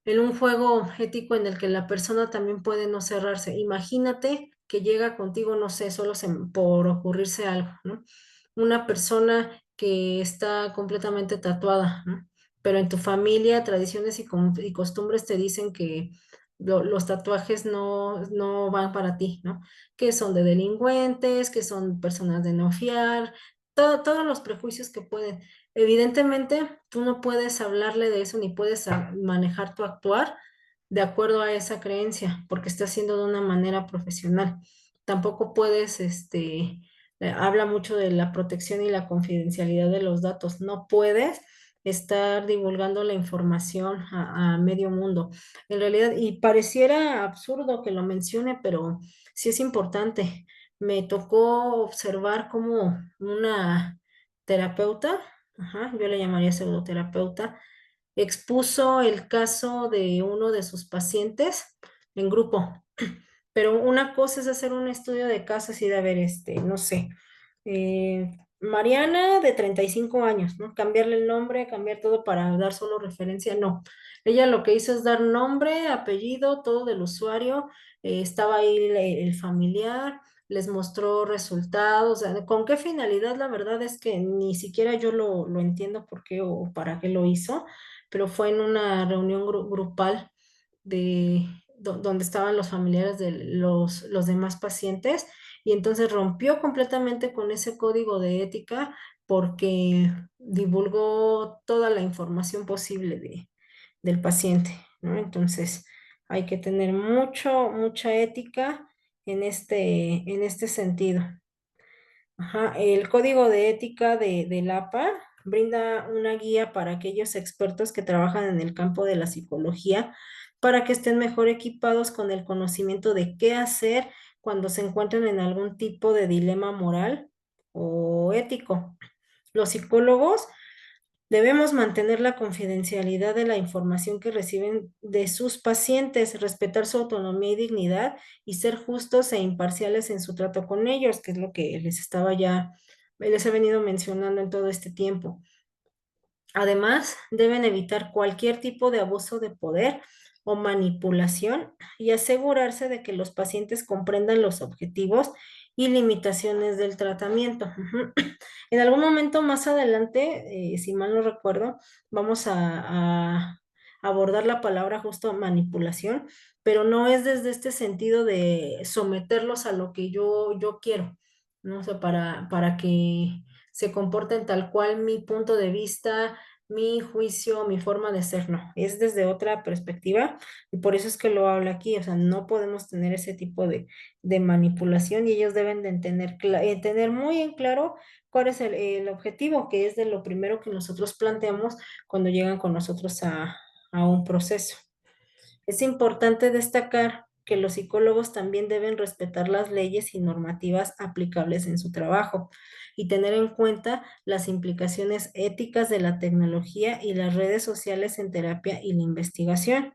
en un juego ético en el que la persona también puede no cerrarse. Imagínate que llega contigo, no sé, por ocurrirse algo, ¿no? Una persona que está completamente tatuada, ¿no? Pero en tu familia, tradiciones y costumbres te dicen que los tatuajes no van para ti, ¿no? Que son de delincuentes, que son personas de no fiar, todos los prejuicios que pueden. Evidentemente, tú no puedes hablarle de eso ni puedes manejar tu actuar de acuerdo a esa creencia, porque está haciendo de una manera profesional. Tampoco puedes, habla mucho de la protección y la confidencialidad de los datos. No puedes estar divulgando la información a medio mundo. En realidad, y pareciera absurdo que lo mencione, pero sí es importante. Me tocó observar cómo una terapeuta, ajá, yo le llamaría pseudoterapeuta, expuso el caso de uno de sus pacientes en grupo. Pero una cosa es hacer un estudio de casos y de, a ver, no sé, Mariana de 35 años, ¿no? Cambiarle el nombre, cambiar todo para dar solo referencia, no. Ella lo que hizo es dar nombre, apellido, todo del usuario, estaba ahí el familiar, les mostró resultados, o sea, ¿con qué finalidad? La verdad es que ni siquiera yo lo entiendo por qué o para qué lo hizo, pero fue en una reunión grupal de donde estaban los familiares de los demás pacientes y entonces rompió completamente con ese código de ética porque divulgó toda la información posible del paciente, ¿no? Entonces, hay que tener mucha ética en este sentido. Ajá, el código de ética del APA brinda una guía para aquellos expertos que trabajan en el campo de la psicología para que estén mejor equipados con el conocimiento de qué hacer cuando se encuentren en algún tipo de dilema moral o ético. Los psicólogos debemos mantener la confidencialidad de la información que reciben de sus pacientes, respetar su autonomía y dignidad y ser justos e imparciales en su trato con ellos, que es lo que les he venido mencionando en todo este tiempo. Además, deben evitar cualquier tipo de abuso de poder o manipulación y asegurarse de que los pacientes comprendan los objetivos y limitaciones del tratamiento. Ujú. En algún momento más adelante, si mal no recuerdo, vamos a abordar la palabra justo manipulación, pero no es desde este sentido de someterlos a lo que yo quiero, ¿no? O sea, para que se comporten tal cual mi punto de vista, mi juicio, mi forma de ser, no, es desde otra perspectiva y por eso es que lo hablo aquí, o sea, no podemos tener ese tipo de manipulación y ellos deben de tener muy en claro cuál es el objetivo, que es de lo primero que nosotros planteamos cuando llegan con nosotros a un proceso. Es importante destacar que los psicólogos también deben respetar las leyes y normativas aplicables en su trabajo y tener en cuenta las implicaciones éticas de la tecnología y las redes sociales en terapia y la investigación.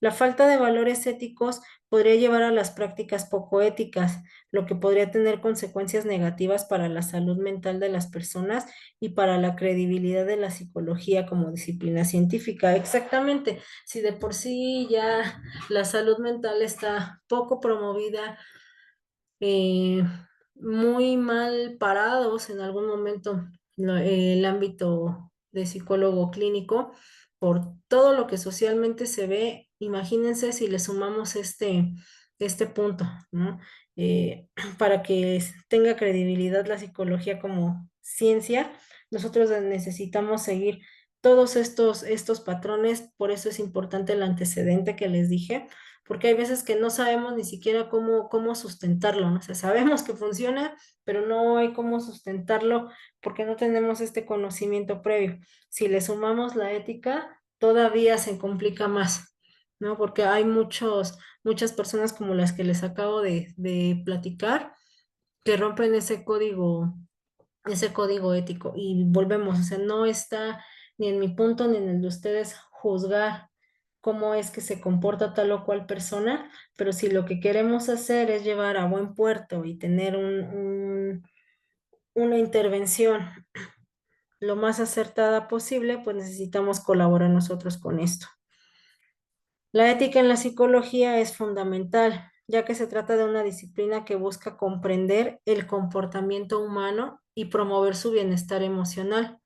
La falta de valores éticos podría llevar a las prácticas poco éticas, lo que podría tener consecuencias negativas para la salud mental de las personas y para la credibilidad de la psicología como disciplina científica. Exactamente, si de por sí ya la salud mental está poco promovida, eh, muy mal parados en algún momento el ámbito de psicólogo clínico por todo lo que socialmente se ve. Imagínense si le sumamos este punto, ¿no? Para que tenga credibilidad la psicología como ciencia, nosotros necesitamos seguir todos estos patrones, por eso es importante el antecedente que les dije, porque hay veces que no sabemos ni siquiera cómo sustentarlo, ¿no? O sea, sabemos que funciona, pero no hay cómo sustentarlo porque no tenemos este conocimiento previo. Si le sumamos la ética, todavía se complica más, ¿no? Porque hay muchas personas como las que les acabo de platicar que rompen ese código ético y volvemos, o sea, no está ni en mi punto ni en el de ustedes juzgar cómo es que se comporta tal o cual persona, pero si lo que queremos hacer es llevar a buen puerto y tener una intervención lo más acertada posible, pues necesitamos colaborar nosotros con esto. La ética en la psicología es fundamental, ya que se trata de una disciplina que busca comprender el comportamiento humano y promover su bienestar emocional.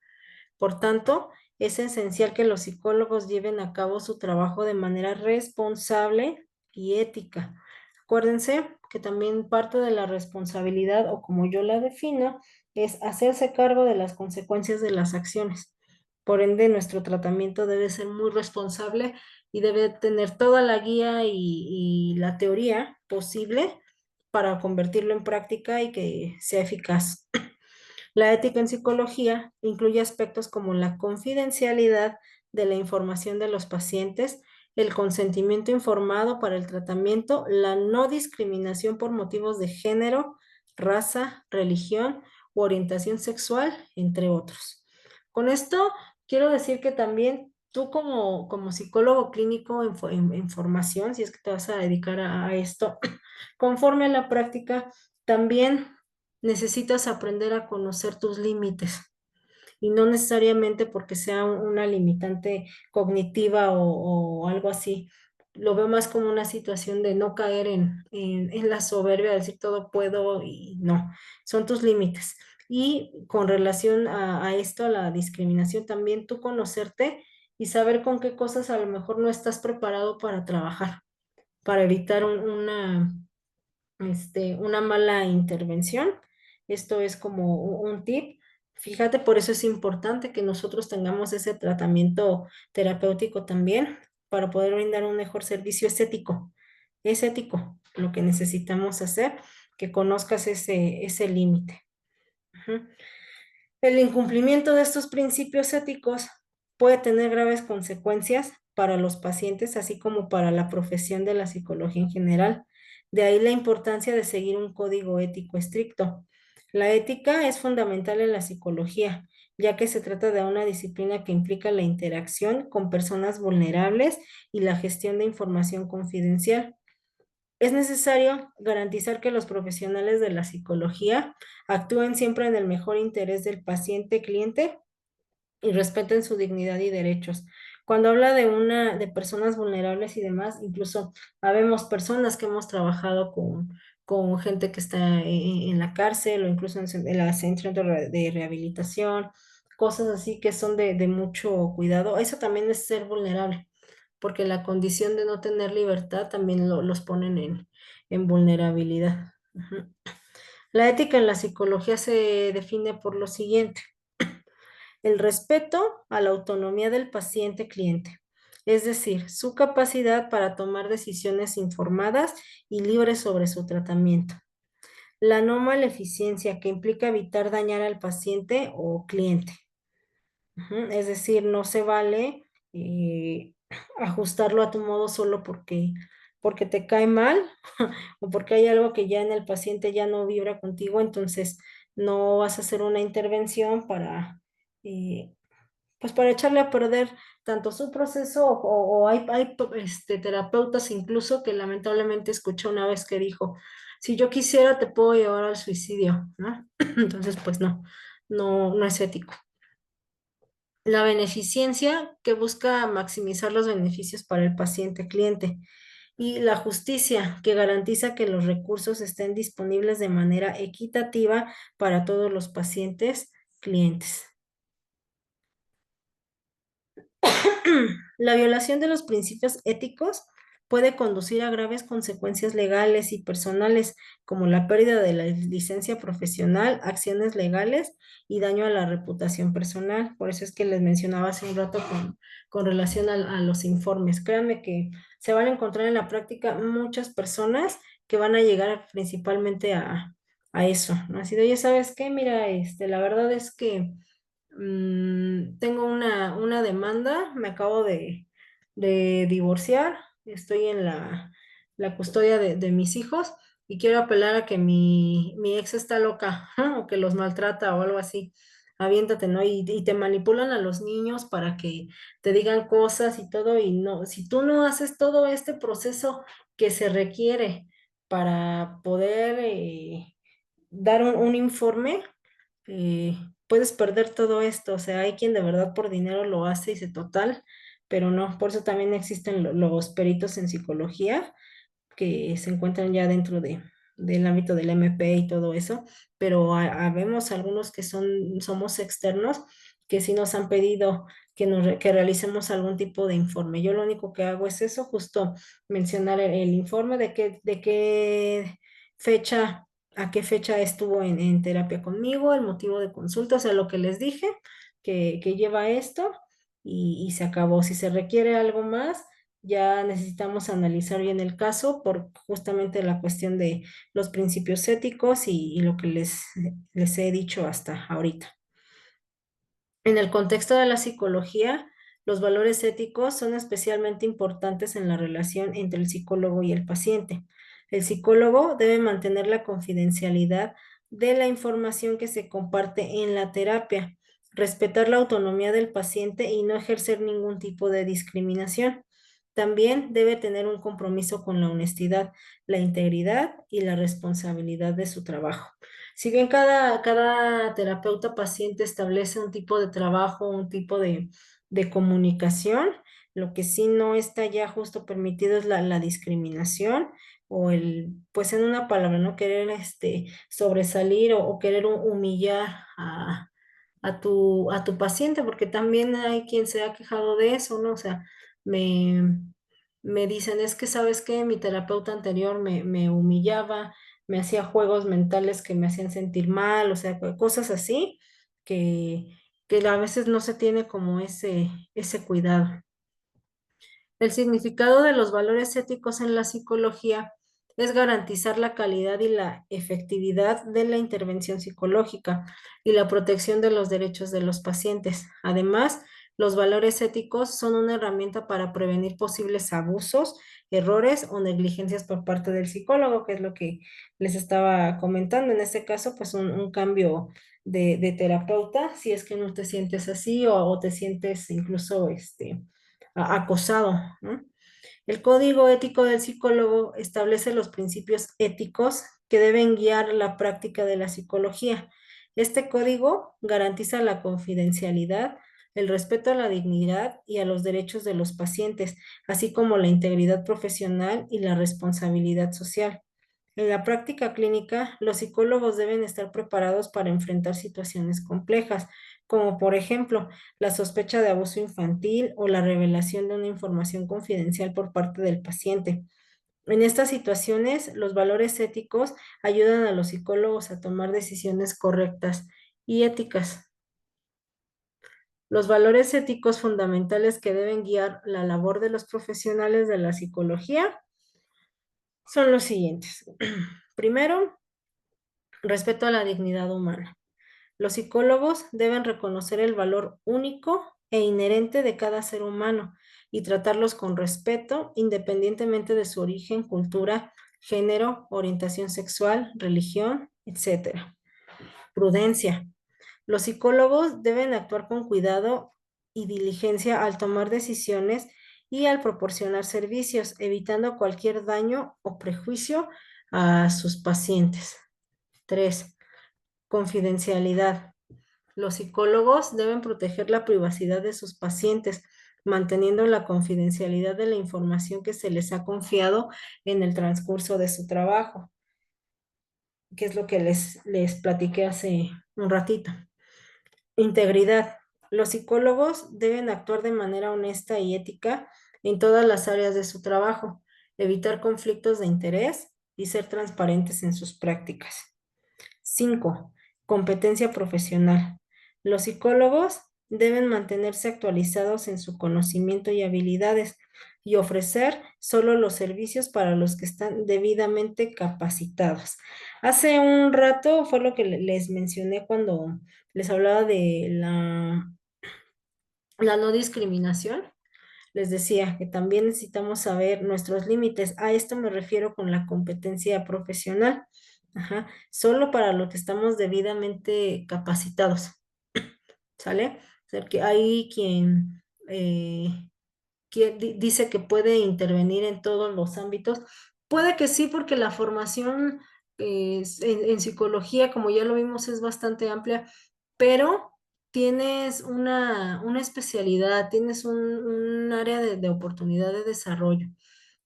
Por tanto, es esencial que los psicólogos lleven a cabo su trabajo de manera responsable y ética. Acuérdense que también parte de la responsabilidad, o como yo la defino, es hacerse cargo de las consecuencias de las acciones. Por ende, nuestro tratamiento debe ser muy responsable y debe tener toda la guía y la teoría posible para convertirlo en práctica y que sea eficaz. La ética en psicología incluye aspectos como la confidencialidad de la información de los pacientes, el consentimiento informado para el tratamiento, la no discriminación por motivos de género, raza, religión u orientación sexual, entre otros. Con esto quiero decir que también tú como psicólogo clínico en formación, si es que te vas a dedicar a esto, conforme a la práctica, también necesitas aprender a conocer tus límites y no necesariamente porque sea una limitante cognitiva o algo así. Lo veo más como una situación de no caer en la soberbia, de decir todo puedo y no, son tus límites. Y con relación a esto, a la discriminación, también tú conocerte y saber con qué cosas a lo mejor no estás preparado para trabajar, para evitar una mala intervención. Esto es como un tip Fíjate, por eso es importante que nosotros tengamos ese tratamiento terapéutico también para poder brindar un mejor servicio estético. Es ético lo que necesitamos hacer, que conozcas ese límite. Ujú. El incumplimiento de estos principios éticos puede tener graves consecuencias para los pacientes, así como para la profesión de la psicología en general. De ahí la importancia de seguir un código ético estricto. La ética es fundamental en la psicología, ya que se trata de una disciplina que implica la interacción con personas vulnerables y la gestión de información confidencial. Es necesario garantizar que los profesionales de la psicología actúen siempre en el mejor interés del paciente-cliente y respeten su dignidad y derechos. Cuando habla de personas vulnerables y demás, incluso habemos personas que hemos trabajado con gente que está en la cárcel o incluso en la centro de rehabilitación, cosas así que son de mucho cuidado. Eso también es ser vulnerable, porque la condición de no tener libertad también los ponen en vulnerabilidad. Ujú. La ética en la psicología se define por lo siguiente: el respeto a la autonomía del paciente-cliente, es decir, su capacidad para tomar decisiones informadas y libres sobre su tratamiento. La no maleficencia, que implica evitar dañar al paciente o cliente. Ujú. Es decir, no se vale eh, ajustarlo a tu modo solo porque te cae mal o porque hay algo que ya en el paciente ya no vibra contigo, entonces no vas a hacer una intervención eh, pues para echarle a perder tanto su proceso o hay terapeutas incluso que lamentablemente escuché una vez que dijo, si yo quisiera te puedo llevar al suicidio, ¿no? Entonces, pues no es ético. La beneficencia, que busca maximizar los beneficios para el paciente cliente. Y la justicia, que garantiza que los recursos estén disponibles de manera equitativa para todos los pacientes clientes. La violación de los principios éticos puede conducir a graves consecuencias legales y personales, como la pérdida de la licencia profesional, acciones legales y daño a la reputación personal. Por eso es que les mencionaba hace un rato con relación a los informes. Créanme que se van a encontrar en la práctica muchas personas que van a llegar principalmente a eso, ¿no? Así de, oye, ¿sabes qué? Mira, la verdad es que tengo una demanda, me acabo de divorciar, estoy en la custodia de mis hijos y quiero apelar a que mi ex está loca, o que los maltrata o algo así. Aviéntate, ¿no? Y te manipulan a los niños para que te digan cosas y todo, y no, si tú no haces todo este proceso que se requiere para poder dar un informe, eh, puedes perder todo esto. O sea, hay quien de verdad por dinero lo hace y se total, pero no, por eso también existen los peritos en psicología que se encuentran ya dentro del ámbito del MP y todo eso, pero habemos algunos que somos externos que sí nos han pedido que realicemos algún tipo de informe. Yo lo único que hago es eso, justo mencionar el informe de qué fecha, a qué fecha estuvo en terapia conmigo, el motivo de consulta, o sea, lo que les dije que lleva esto y se acabó. Si se requiere algo más, ya necesitamos analizar bien el caso por justamente la cuestión de los principios éticos y lo que les he dicho hasta ahorita. En el contexto de la psicología, los valores éticos son especialmente importantes en la relación entre el psicólogo y el paciente. El psicólogo debe mantener la confidencialidad de la información que se comparte en la terapia, respetar la autonomía del paciente y no ejercer ningún tipo de discriminación. También debe tener un compromiso con la honestidad, la integridad y la responsabilidad de su trabajo. Si bien cada terapeuta paciente establece un tipo de trabajo, un tipo de comunicación, lo que sí no está ya justo permitido es la discriminación o pues en una palabra, ¿no? Querer sobresalir o querer humillar a tu paciente, porque también hay quien se ha quejado de eso, ¿no? O sea, me, me dicen, es que sabes que mi terapeuta anterior me humillaba, me hacía juegos mentales que me hacían sentir mal, o sea, cosas así. que, que a veces no se tiene como ese cuidado. El significado de los valores éticos en la psicología es garantizar la calidad y la efectividad de la intervención psicológica y la protección de los derechos de los pacientes. Además, los valores éticos son una herramienta para prevenir posibles abusos, errores o negligencias por parte del psicólogo, que es lo que les estaba comentando. En este caso, pues un cambio de terapeuta, si es que no te sientes así o te sientes incluso acosado, ¿no? El código ético del psicólogo establece los principios éticos que deben guiar la práctica de la psicología. Este código garantiza la confidencialidad, el respeto a la dignidad y a los derechos de los pacientes, así como la integridad profesional y la responsabilidad social. En la práctica clínica, los psicólogos deben estar preparados para enfrentar situaciones complejas, como por ejemplo la sospecha de abuso infantil o la revelación de una información confidencial por parte del paciente. En estas situaciones, los valores éticos ayudan a los psicólogos a tomar decisiones correctas y éticas. Los valores éticos fundamentales que deben guiar la labor de los profesionales de la psicología son los siguientes. Primero, respeto a la dignidad humana. Los psicólogos deben reconocer el valor único e inherente de cada ser humano y tratarlos con respeto, independientemente de su origen, cultura, género, orientación sexual, religión, etcétera. Prudencia. Los psicólogos deben actuar con cuidado y diligencia al tomar decisiones y al proporcionar servicios, evitando cualquier daño o prejuicio a sus pacientes. 3. Confidencialidad. Los psicólogos deben proteger la privacidad de sus pacientes, manteniendo la confidencialidad de la información que se les ha confiado en el transcurso de su trabajo, que es lo que les platiqué hace un ratito. Integridad. Los psicólogos deben actuar de manera honesta y ética en todas las áreas de su trabajo, evitar conflictos de interés y ser transparentes en sus prácticas. 5. Competencia profesional. Los psicólogos deben mantenerse actualizados en su conocimiento y habilidades y ofrecer solo los servicios para los que están debidamente capacitados. Hace un rato fue lo que les mencioné cuando les hablaba de la no discriminación. Les decía que también necesitamos saber nuestros límites. A esto me refiero con la competencia profesional. Ajá. Solo para lo que estamos debidamente capacitados. ¿Sale? O sea, que hay quien dice que puede intervenir en todos los ámbitos. Puede que sí, porque la formación en psicología, como ya lo vimos, es bastante amplia, pero tienes una especialidad, tienes un área de oportunidad de desarrollo.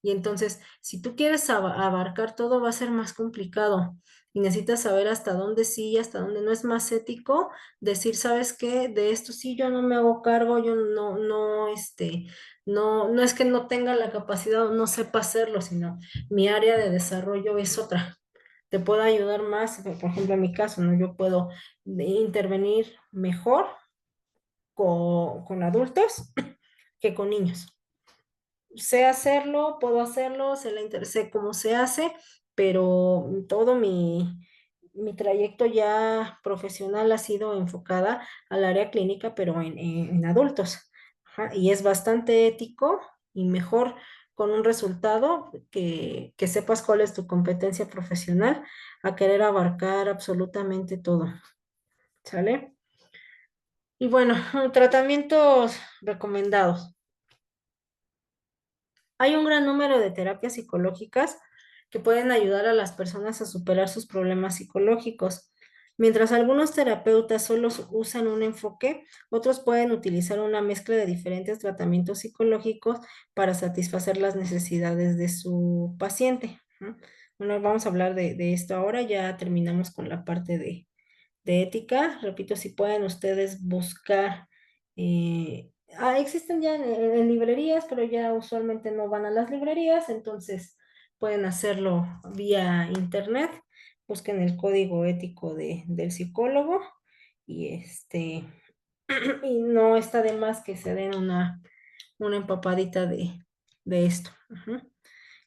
Y entonces, si tú quieres abarcar todo, va a ser más complicado y necesitas saber hasta dónde sí y hasta dónde no. Es más ético decir, ¿sabes qué? De esto sí yo no me hago cargo, yo no es que no tenga la capacidad o no sepa hacerlo, sino mi área de desarrollo es otra. Te puedo ayudar más, por ejemplo, en mi caso, ¿no? Yo puedo intervenir mejor con adultos que con niños. Sé hacerlo, puedo hacerlo, sé cómo se hace, pero todo mi trayecto ya profesional ha sido enfocada al área clínica, pero en adultos. Ajá, y es bastante ético y mejor con un resultado que sepas cuál es tu competencia profesional a querer abarcar absolutamente todo. ¿Sale? Y bueno, tratamientos recomendados. Hay un gran número de terapias psicológicas que pueden ayudar a las personas a superar sus problemas psicológicos. Mientras algunos terapeutas solo usan un enfoque, otros pueden utilizar una mezcla de diferentes tratamientos psicológicos para satisfacer las necesidades de su paciente, ¿no? Bueno, vamos a hablar de esto ahora. Ya terminamos con la parte de ética. Repito, si pueden ustedes buscar, existen ya en librerías, pero ya usualmente no van a las librerías, entonces pueden hacerlo vía internet. Busquen el código ético del psicólogo y y no está de más que se den una empapadita de esto. Ujú.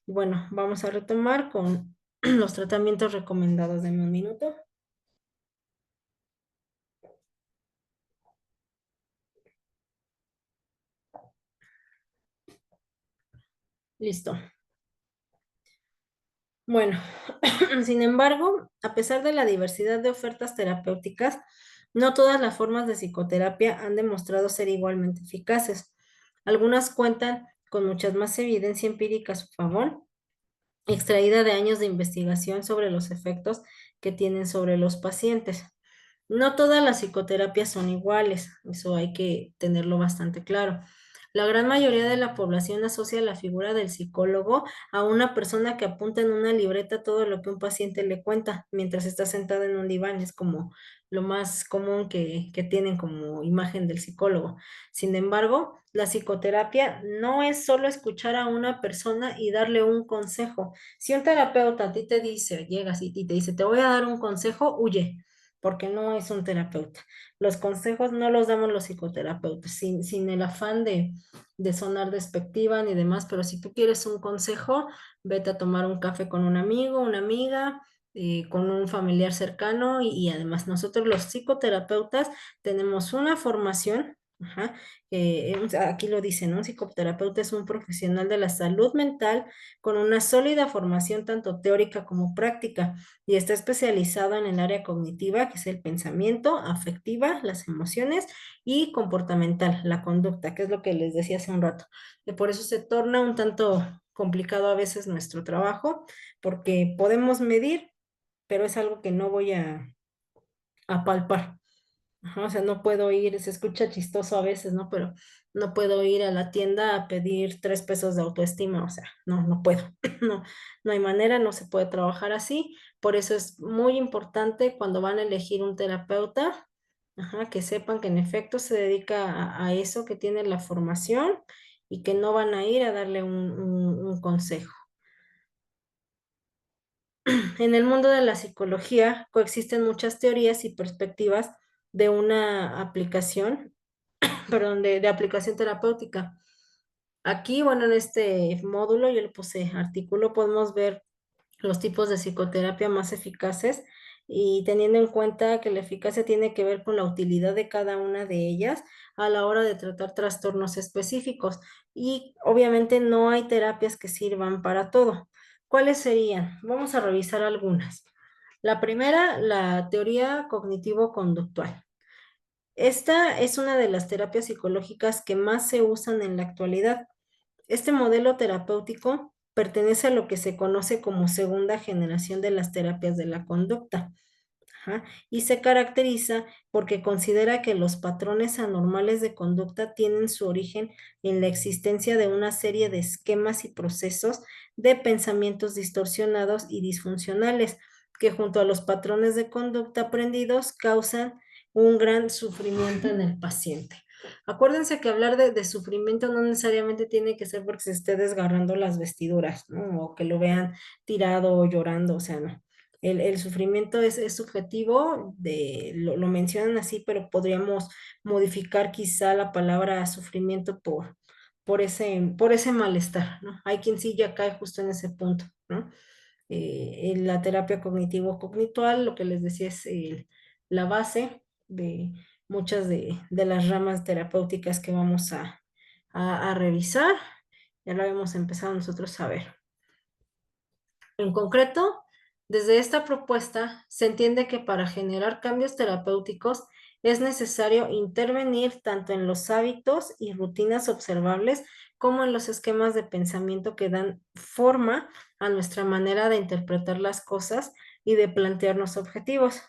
Y bueno, vamos a retomar con los tratamientos recomendados. Deme un minuto. Listo. Bueno, sin embargo, a pesar de la diversidad de ofertas terapéuticas, no todas las formas de psicoterapia han demostrado ser igualmente eficaces. Algunas cuentan con muchas más evidencia empírica a su favor, extraída de años de investigación sobre los efectos que tienen sobre los pacientes. No todas las psicoterapias son iguales, eso hay que tenerlo bastante claro. La gran mayoría de la población asocia la figura del psicólogo a una persona que apunta en una libreta todo lo que un paciente le cuenta mientras está sentado en un diván. Es como lo más común que tienen como imagen del psicólogo. Sin embargo, la psicoterapia no es solo escuchar a una persona y darle un consejo. Si un terapeuta a ti te dice, llegas y te dice, te voy a dar un consejo, huye porque no es un terapeuta. Los consejos no los damos los psicoterapeutas, sin el afán de sonar despectiva ni demás, pero si tú quieres un consejo, vete a tomar un café con un amigo, una amiga, con un familiar cercano y además nosotros los psicoterapeutas tenemos una formación. Ajá, aquí lo dicen, ¿no? Un psicoterapeuta es un profesional de la salud mental con una sólida formación tanto teórica como práctica y está especializado en el área cognitiva, que es el pensamiento, afectiva, las emociones y comportamental, la conducta, que es lo que les decía hace un rato. Y por eso se torna un tanto complicado a veces nuestro trabajo, porque podemos medir, pero es algo que no voy a palpar. Ajá, o sea, no puedo ir, se escucha chistoso a veces, ¿no? Pero no puedo ir a la tienda a pedir 3 pesos de autoestima, o sea, no puedo, no, no hay manera, no se puede trabajar así. Por eso es muy importante cuando van a elegir un terapeuta, ajá, que sepan que en efecto se dedica a eso, que tiene la formación y que no van a ir a darle un consejo. En el mundo de la psicología coexisten muchas teorías y perspectivas de una aplicación, perdón, de aplicación terapéutica. Aquí, bueno, en este módulo yo le puse artículo, podemos ver los tipos de psicoterapia más eficaces y teniendo en cuenta que la eficacia tiene que ver con la utilidad de cada una de ellas a la hora de tratar trastornos específicos. Y obviamente no hay terapias que sirvan para todo. ¿Cuáles serían? Vamos a revisar algunas. La primera, la teoría cognitivo-conductual. Esta es una de las terapias psicológicas que más se usan en la actualidad. Este modelo terapéutico pertenece a lo que se conoce como segunda generación de las terapias de la conducta. Ajá, y se caracteriza porque considera que los patrones anormales de conducta tienen su origen en la existencia de una serie de esquemas y procesos de pensamientos distorsionados y disfuncionales que junto a los patrones de conducta aprendidos causan un gran sufrimiento en el paciente. Acuérdense que hablar de sufrimiento no necesariamente tiene que ser porque se esté desgarrando las vestiduras, ¿no? O que lo vean tirado o llorando, o sea, no. El sufrimiento es subjetivo, lo mencionan así, pero podríamos modificar quizá la palabra sufrimiento por ese malestar, ¿no? Hay quien sí ya cae justo en ese punto, ¿no? En la terapia cognitivo-cognitual, lo que les decía es la base de muchas de las ramas terapéuticas que vamos a revisar. Ya lo habíamos empezado nosotros a ver. En concreto, desde esta propuesta se entiende que para generar cambios terapéuticos es necesario intervenir tanto en los hábitos y rutinas observables como en los esquemas de pensamiento que dan forma a nuestra manera de interpretar las cosas y de plantearnos objetivos.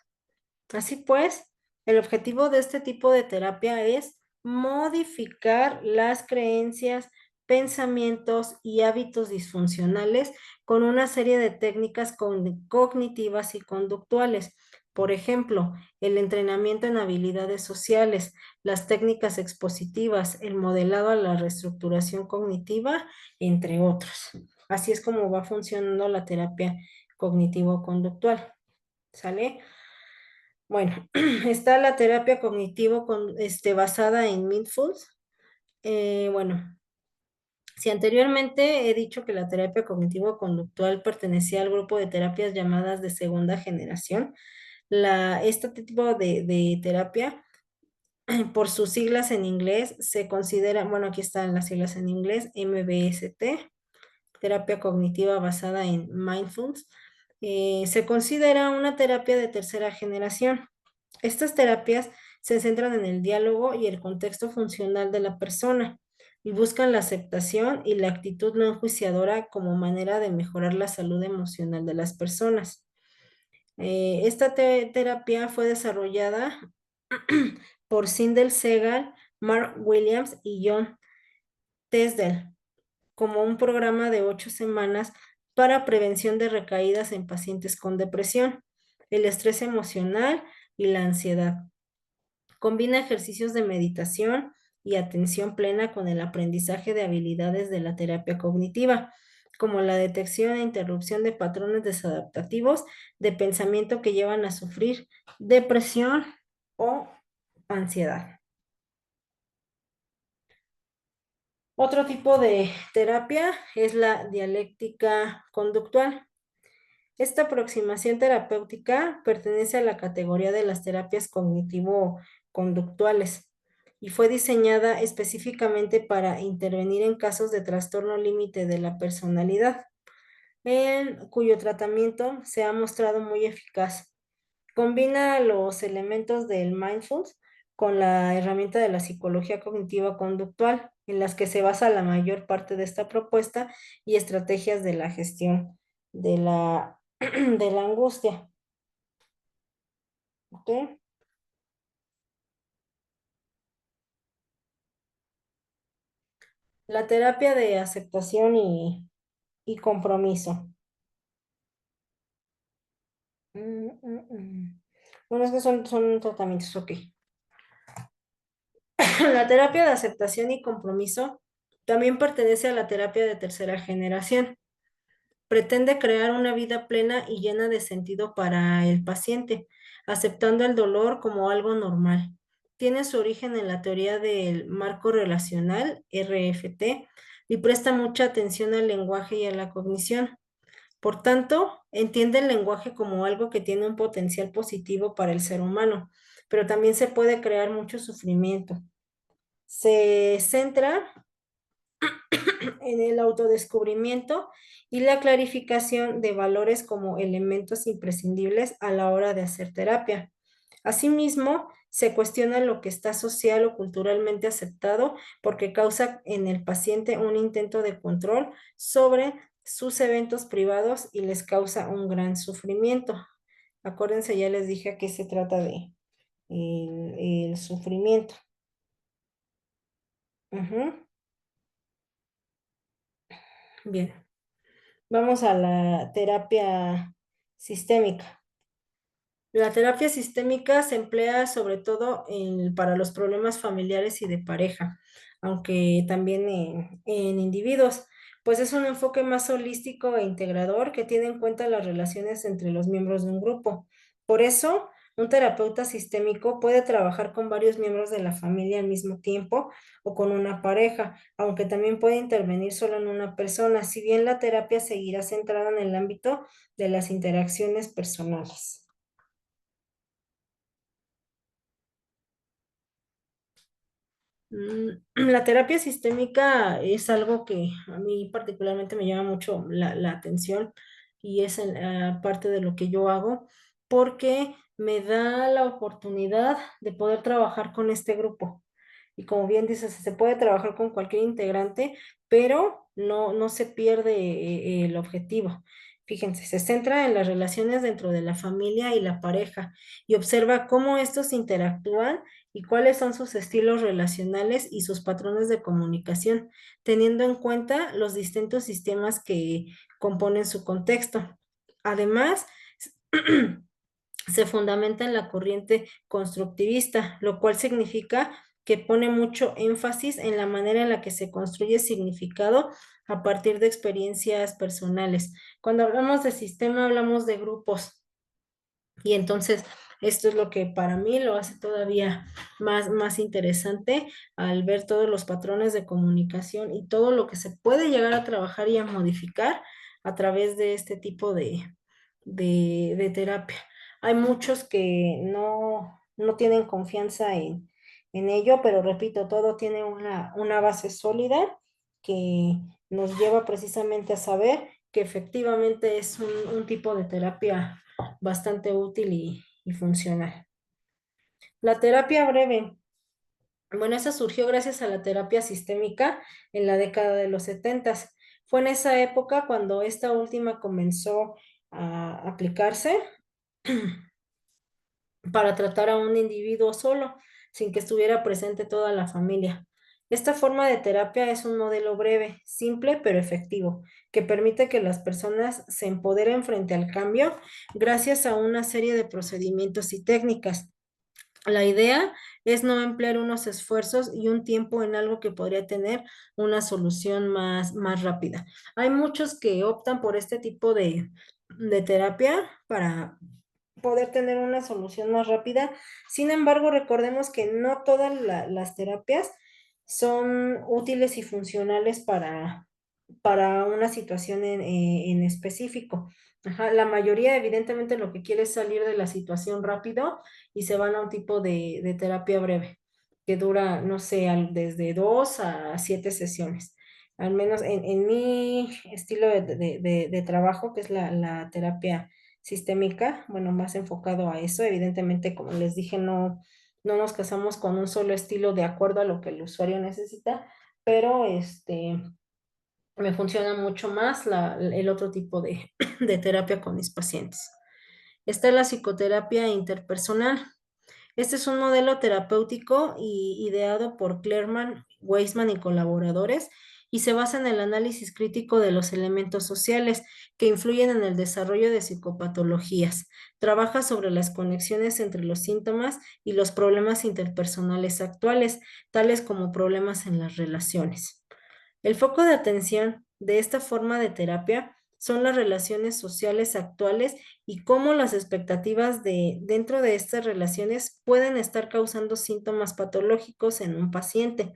Así pues, el objetivo de este tipo de terapia es modificar las creencias, pensamientos y hábitos disfuncionales con una serie de técnicas cognitivas y conductuales. Por ejemplo, el entrenamiento en habilidades sociales, las técnicas expositivas, el modelado a la reestructuración cognitiva, entre otros. Así es como va funcionando la terapia cognitivo-conductual. ¿Sale? Bueno, está la terapia cognitivo basada en mindfulness. Bueno, si anteriormente he dicho que la terapia cognitivo-conductual pertenecía al grupo de terapias llamadas de segunda generación, este tipo de terapia, por sus siglas en inglés, se considera, bueno, aquí están las siglas en inglés, MBST, terapia cognitiva basada en mindfulness, se considera una terapia de tercera generación. Estas terapias se centran en el diálogo y el contexto funcional de la persona y buscan la aceptación y la actitud no enjuiciadora como manera de mejorar la salud emocional de las personas. Esta terapia fue desarrollada por Sindel Segal, Mark Williams y John Tesdell como un programa de 8 semanas para prevención de recaídas en pacientes con depresión, el estrés emocional y la ansiedad. Combina ejercicios de meditación y atención plena con el aprendizaje de habilidades de la terapia cognitiva, como la detección e interrupción de patrones desadaptativos de pensamiento que llevan a sufrir depresión o ansiedad. Otro tipo de terapia es la dialéctica conductual. Esta aproximación terapéutica pertenece a la categoría de las terapias cognitivo-conductuales y fue diseñada específicamente para intervenir en casos de trastorno límite de la personalidad, en cuyo tratamiento se ha mostrado muy eficaz. Combina los elementos del mindfulness con la herramienta de la psicología cognitiva conductual, en las que se basa la mayor parte de esta propuesta y estrategias de la gestión de de la angustia. ¿Ok? La terapia de aceptación y compromiso. Bueno, es que son tratamientos, ok. La terapia de aceptación y compromiso también pertenece a la terapia de tercera generación. Pretende crear una vida plena y llena de sentido para el paciente, aceptando el dolor como algo normal. Tiene su origen en la teoría del marco relacional, RFT, y presta mucha atención al lenguaje y a la cognición. Por tanto, entiende el lenguaje como algo que tiene un potencial positivo para el ser humano, pero también se puede crear mucho sufrimiento. Se centra en el autodescubrimiento y la clarificación de valores como elementos imprescindibles a la hora de hacer terapia. Asimismo, se cuestiona lo que está social o culturalmente aceptado porque causa en el paciente un intento de control sobre sus eventos privados y les causa un gran sufrimiento. Acuérdense, ya les dije a qué se trata de el sufrimiento. Ujú. Bien. Vamos a la terapia sistémica. La terapia sistémica se emplea sobre todo para los problemas familiares y de pareja, aunque también en individuos, pues es un enfoque más holístico e integrador que tiene en cuenta las relaciones entre los miembros de un grupo. Por eso, un terapeuta sistémico puede trabajar con varios miembros de la familia al mismo tiempo o con una pareja, aunque también puede intervenir solo en una persona, si bien la terapia seguirá centrada en el ámbito de las interacciones personales. La terapia sistémica es algo que a mí particularmente me llama mucho la atención y es parte de lo que yo hago porque me da la oportunidad de poder trabajar con este grupo. Y como bien dices, se puede trabajar con cualquier integrante, pero no se pierde el objetivo. Fíjense, se centra en las relaciones dentro de la familia y la pareja y observa cómo estos interactúan y cuáles son sus estilos relacionales y sus patrones de comunicación, teniendo en cuenta los distintos sistemas que componen su contexto. Además, se fundamenta en la corriente constructivista, lo cual significa que pone mucho énfasis en la manera en la que se construye significado a partir de experiencias personales. Cuando hablamos de sistema, hablamos de grupos. Y entonces, Esto es lo que para mí lo hace todavía más interesante al ver todos los patrones de comunicación y todo lo que se puede llegar a trabajar y a modificar a través de este tipo de terapia. Hay muchos que no tienen confianza en ello, pero repito, todo tiene una base sólida que nos lleva precisamente a saber que efectivamente es un tipo de terapia bastante útil y funcional. La terapia breve. Bueno, esa surgió gracias a la terapia sistémica en la década de los 70. Fue en esa época cuando esta última comenzó a aplicarse para tratar a un individuo solo, sin que estuviera presente toda la familia. Esta forma de terapia es un modelo breve, simple pero efectivo, que permite que las personas se empoderen frente al cambio gracias a una serie de procedimientos y técnicas. La idea es no emplear unos esfuerzos y un tiempo en algo que podría tener una solución más rápida. Hay muchos que optan por este tipo de terapia para poder tener una solución más rápida. Sin embargo, recordemos que no todas las terapias son útiles y funcionales para una situación en específico. Ajá, la mayoría evidentemente lo que quiere es salir de la situación rápido y se van a un tipo de terapia breve que dura, no sé, desde 2 a 7 sesiones. Al menos en mi estilo de trabajo, que es la terapia sistémica, bueno, más enfocado a eso. Evidentemente, como les dije, no nos casamos con un solo estilo de acuerdo a lo que el usuario necesita, pero me funciona mucho más el otro tipo de terapia con mis pacientes. Está la psicoterapia interpersonal. Este es un modelo terapéutico ideado por Clerman, Weisman y colaboradores y se basa en el análisis crítico de los elementos sociales que influyen en el desarrollo de psicopatologías. Trabaja sobre las conexiones entre los síntomas y los problemas interpersonales actuales, tales como problemas en las relaciones. El foco de atención de esta forma de terapia son las relaciones sociales actuales y cómo las expectativas dentro de estas relaciones pueden estar causando síntomas patológicos en un paciente.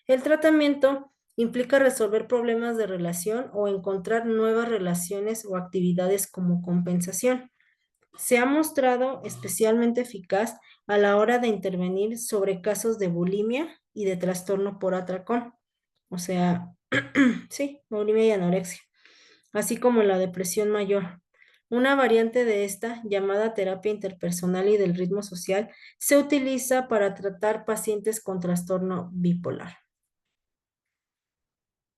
El tratamiento implica resolver problemas de relación o encontrar nuevas relaciones o actividades como compensación. Se ha mostrado especialmente eficaz a la hora de intervenir sobre casos de bulimia y de trastorno por atracón, o sea, sí, bulimia y anorexia, así como la depresión mayor. Una variante de esta, llamada terapia interpersonal y del ritmo social, se utiliza para tratar pacientes con trastorno bipolar.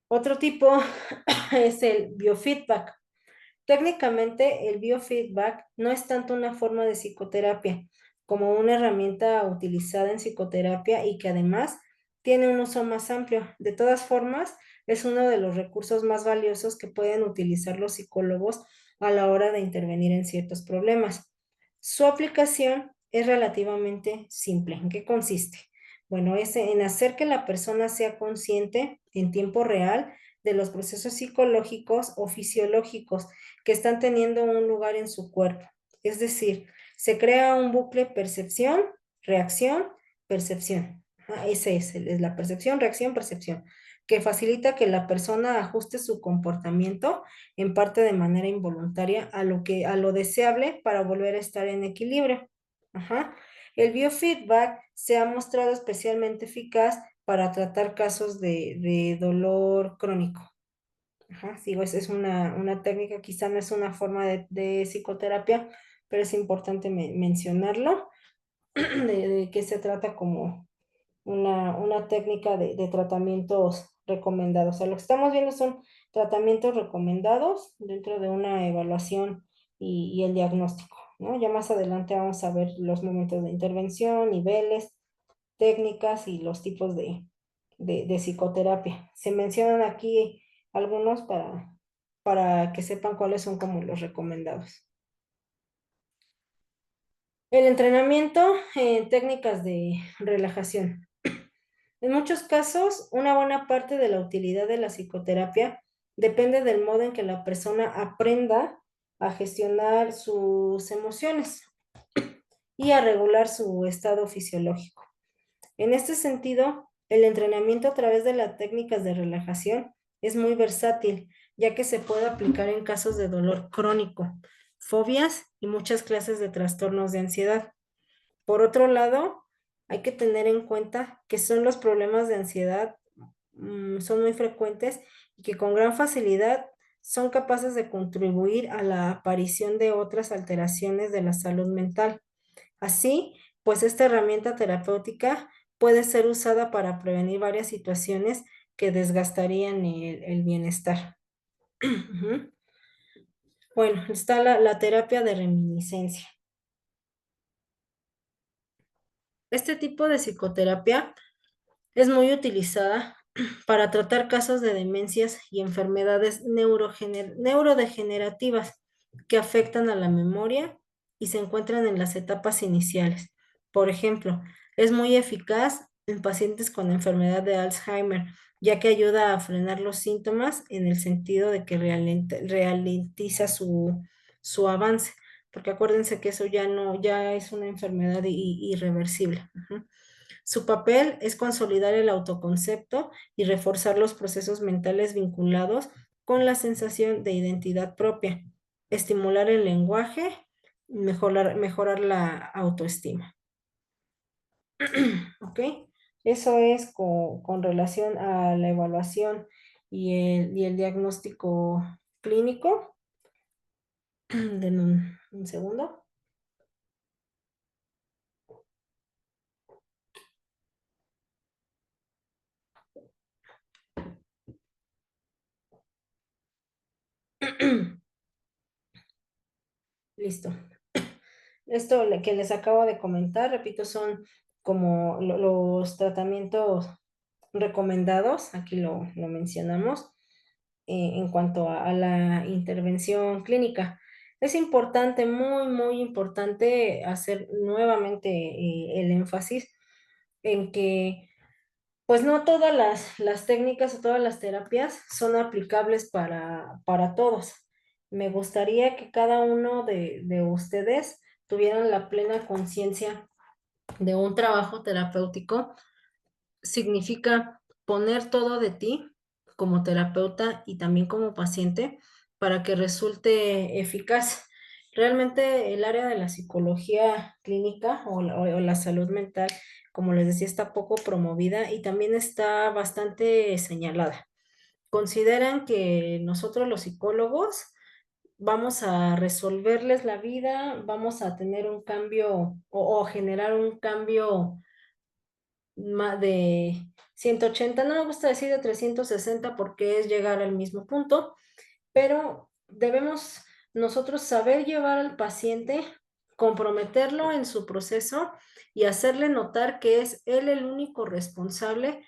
Otro tipo es el biofeedback. Técnicamente, el biofeedback no es tanto una forma de psicoterapia como una herramienta utilizada en psicoterapia y que además tiene un uso más amplio. De todas formas, es uno de los recursos más valiosos que pueden utilizar los psicólogos a la hora de intervenir en ciertos problemas. Su aplicación es relativamente simple. ¿En qué consiste? Bueno, es en hacer que la persona sea consciente en tiempo real de los procesos psicológicos o fisiológicos que están teniendo un lugar en su cuerpo. Es decir, se crea un bucle percepción, reacción, percepción. Ese es la percepción, reacción, percepción, que facilita que la persona ajuste su comportamiento en parte de manera involuntaria a lo deseable para volver a estar en equilibrio. Ajá. El biofeedback se ha mostrado especialmente eficaz para tratar casos de dolor crónico. Ajá, sí, es una técnica, quizá no es una forma de psicoterapia, pero es importante mencionarlo, de que se trata como una técnica de tratamientos recomendados. O sea, lo que estamos viendo son tratamientos recomendados dentro de una evaluación y el diagnóstico, ¿no? Ya más adelante vamos a ver los momentos de intervención, niveles, técnicas y los tipos de psicoterapia. Se mencionan aquí algunos para que sepan cuáles son como los recomendados. El entrenamiento en técnicas de relajación. En muchos casos, una buena parte de la utilidad de la psicoterapia depende del modo en que la persona aprenda a gestionar sus emociones. y a regular su estado fisiológico. En este sentido, el entrenamiento a través de las técnicas de relajación es muy versátil, ya que se puede aplicar en casos de dolor crónico, fobias y muchas clases de trastornos de ansiedad. Por otro lado, hay que tener en cuenta que son los problemas de ansiedad, son muy frecuentes y que con gran facilidad son capaces de contribuir a la aparición de otras alteraciones de la salud mental. Así, pues esta herramienta terapéutica puede ser usada para prevenir varias situaciones que desgastarían el bienestar. Ujú. Bueno, está la terapia de reminiscencia. Este tipo de psicoterapia es muy utilizada para tratar casos de demencias y enfermedades neurodegenerativas que afectan a la memoria y se encuentran en las etapas iniciales. Por ejemplo, es muy eficaz en pacientes con enfermedad de Alzheimer, ya que ayuda a frenar los síntomas en el sentido de que ralentiza su avance, porque acuérdense que eso ya no, ya es una enfermedad irreversible. Ujú. Su papel es consolidar el autoconcepto y reforzar los procesos mentales vinculados con la sensación de identidad propia, estimular el lenguaje, mejorar la autoestima. ¿Ok? Eso es con relación a la evaluación y el diagnóstico clínico. Den un segundo. Listo. Esto que les acabo de comentar, repito, son como los tratamientos recomendados, aquí lo mencionamos, en cuanto a la intervención clínica. Es importante, muy, muy importante hacer nuevamente el énfasis en que pues no todas las técnicas o todas las terapias son aplicables para todos. Me gustaría que cada uno de ustedes tuvieran la plena conciencia de un trabajo terapéutico. Significa poner todo de ti como terapeuta y también como paciente para que resulte eficaz. Realmente el área de la psicología clínica o la salud mental, como les decía, está poco promovida y también está bastante señalada. Consideran que nosotros los psicólogos vamos a resolverles la vida, vamos a tener un cambio o generar un cambio de 180, no me gusta decir de 360 porque es llegar al mismo punto, pero debemos nosotros saber llevar al paciente, comprometerlo en su proceso y hacerle notar que es él el único responsable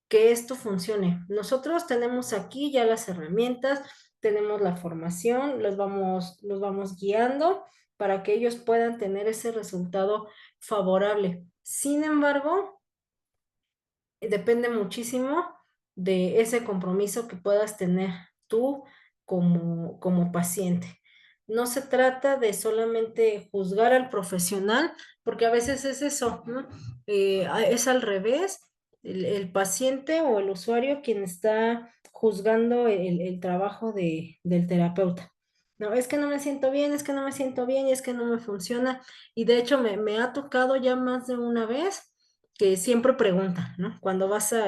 que esto funcione. Nosotros tenemos aquí ya las herramientas, tenemos la formación, los vamos guiando para que ellos puedan tener ese resultado favorable. Sin embargo, depende muchísimo de ese compromiso que puedas tener tú como paciente. No se trata de solamente juzgar al profesional, porque a veces es eso, ¿no? Es al revés, el paciente o el usuario quien está juzgando el trabajo del terapeuta. No, es que no me siento bien, es que no me siento bien y es que no me funciona. Y de hecho me ha tocado ya más de una vez que siempre preguntan, ¿no? Cuando vas a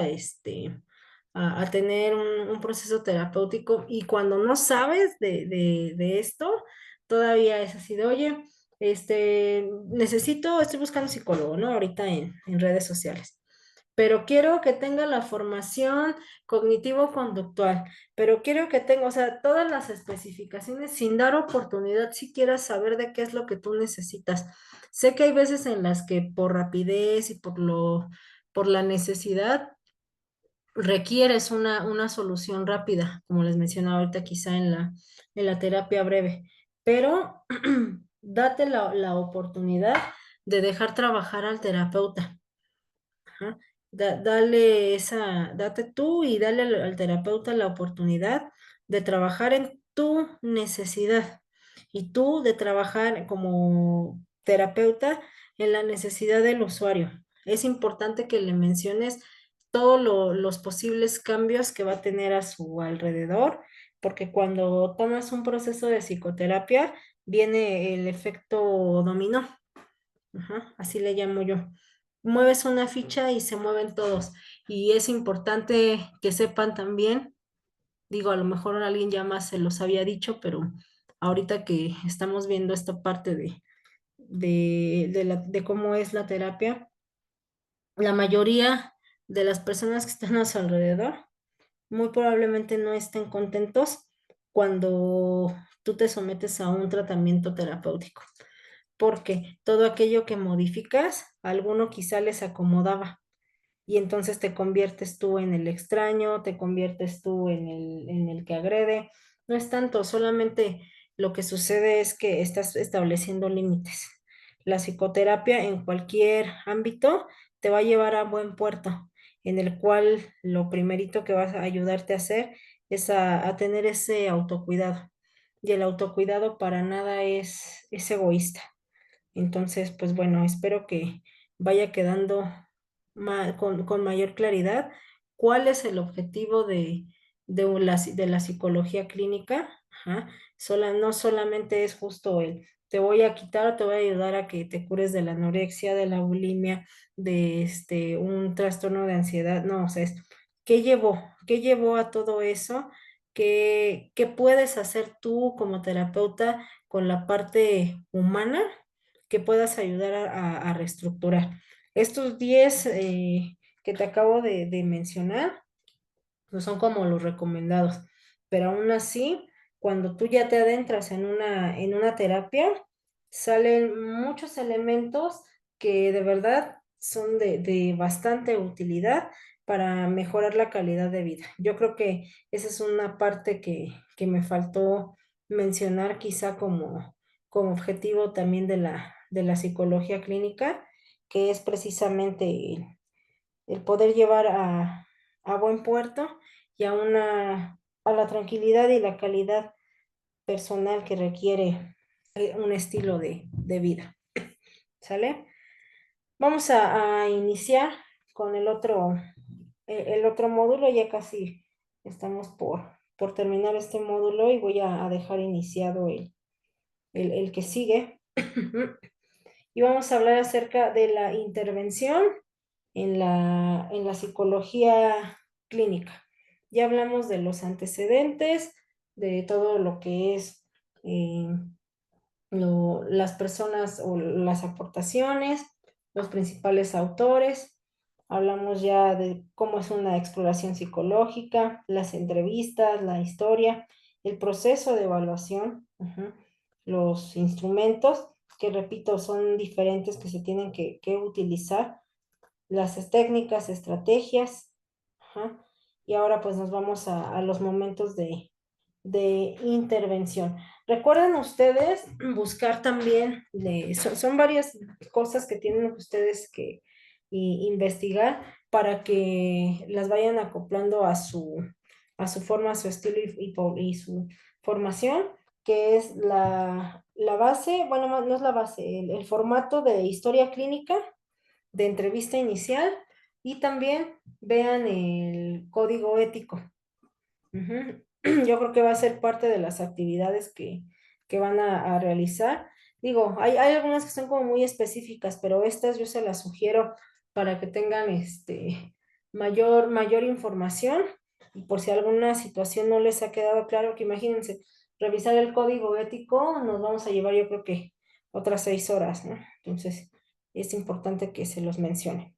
tener un proceso terapéutico y cuando no sabes de esto, todavía es así de, oye, estoy buscando psicólogo, ¿no? Ahorita en redes sociales. Pero quiero que tenga la formación cognitivo-conductual, pero quiero que tenga, o sea, todas las especificaciones sin dar oportunidad si quieras saber de qué es lo que tú necesitas. Sé que hay veces en las que por rapidez y por la necesidad requieres una solución rápida, como les mencionaba ahorita quizá en la terapia breve, pero date la oportunidad de dejar trabajar al terapeuta. Ajá. Date tú y dale al terapeuta la oportunidad de trabajar en tu necesidad y tú de trabajar como terapeuta en la necesidad del usuario. Es importante que le menciones todos los posibles cambios que va a tener a su alrededor, porque cuando tomas un proceso de psicoterapia, viene el efecto dominó. Ajá, así le llamo yo. Mueves una ficha y se mueven todos. Y es importante que sepan también, digo, a lo mejor alguien ya más se los había dicho, pero ahorita que estamos viendo esta parte de cómo es la terapia, la mayoría de las personas que están a su alrededor muy probablemente no estén contentos cuando tú te sometes a un tratamiento terapéutico, porque todo aquello que modificas, a alguno quizá les acomodaba y entonces te conviertes tú en el extraño, te conviertes tú en el que agrede. No es tanto, solamente lo que sucede es que estás estableciendo límites. La psicoterapia en cualquier ámbito te va a llevar a buen puerto, en el cual lo primerito que vas a ayudarte a hacer es a tener ese autocuidado. Y el autocuidado para nada es egoísta. Entonces, pues bueno, espero que vaya quedando con mayor claridad cuál es el objetivo de la psicología clínica. Ajá. No solamente es justo el te voy a quitar, te voy a ayudar a que te cures de la anorexia, de la bulimia, de un trastorno de ansiedad. No, o sea, ¿qué llevó? ¿Qué llevó a todo eso? ¿Qué puedes hacer tú como terapeuta con la parte humana que puedas ayudar a reestructurar? Estos 10 que te acabo de mencionar no son como los recomendados, pero aún así, cuando tú ya te adentras en una terapia, salen muchos elementos que de verdad son de bastante utilidad para mejorar la calidad de vida. Yo creo que esa es una parte que me faltó mencionar quizá como objetivo también de la psicología clínica, que es precisamente el poder llevar a buen puerto y a la tranquilidad y la calidad personal que requiere un estilo de vida. ¿Sale? Vamos a iniciar con el otro módulo. Ya casi estamos por terminar este módulo y voy a dejar iniciado el que sigue. Y vamos a hablar acerca de la intervención en la psicología clínica. Ya hablamos de los antecedentes, de todo lo que es eh, las personas o las aportaciones, los principales autores. Hablamos ya de cómo es una exploración psicológica, las entrevistas, la historia, el proceso de evaluación, los instrumentos, que repito, son diferentes que se tienen que utilizar, las técnicas, estrategias. Ajá. Y ahora pues nos vamos a los momentos de intervención. Recuerden ustedes buscar también, son varias cosas que tienen ustedes que investigar para que las vayan acoplando a su forma, a su estilo y su formación, que es la base, bueno, no es la base, el formato de historia clínica, de entrevista inicial, y también vean el código ético. Ujú. Yo creo que va a ser parte de las actividades que van a realizar. Digo, hay algunas que son como muy específicas, pero estas yo se las sugiero para que tengan mayor información, y por si alguna situación no les ha quedado claro, que imagínense, revisar el código ético nos vamos a llevar yo creo que otras 6 horas, ¿no? Entonces, es importante que se los mencione.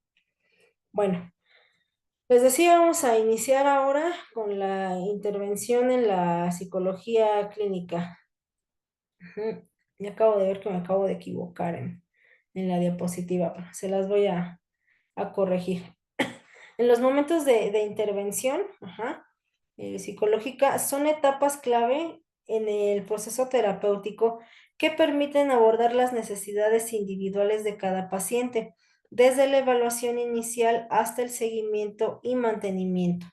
Bueno, les decía, vamos a iniciar ahora con la intervención en la psicología clínica. Ujú. Y acabo de ver que me acabo de equivocar en la diapositiva, pero se las voy a corregir. En los momentos de intervención, psicológica, son etapas clave en el proceso terapéutico que permiten abordar las necesidades individuales de cada paciente, desde la evaluación inicial hasta el seguimiento y mantenimiento.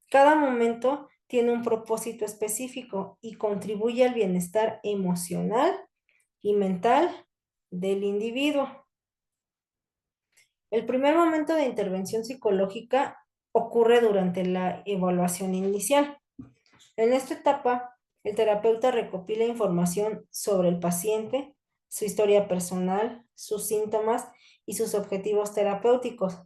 Cada momento tiene un propósito específico y contribuye al bienestar emocional y mental del individuo. El primer momento de intervención psicológica ocurre durante la evaluación inicial. En esta etapa, el terapeuta recopila información sobre el paciente, su historia personal, sus síntomas y sus objetivos terapéuticos.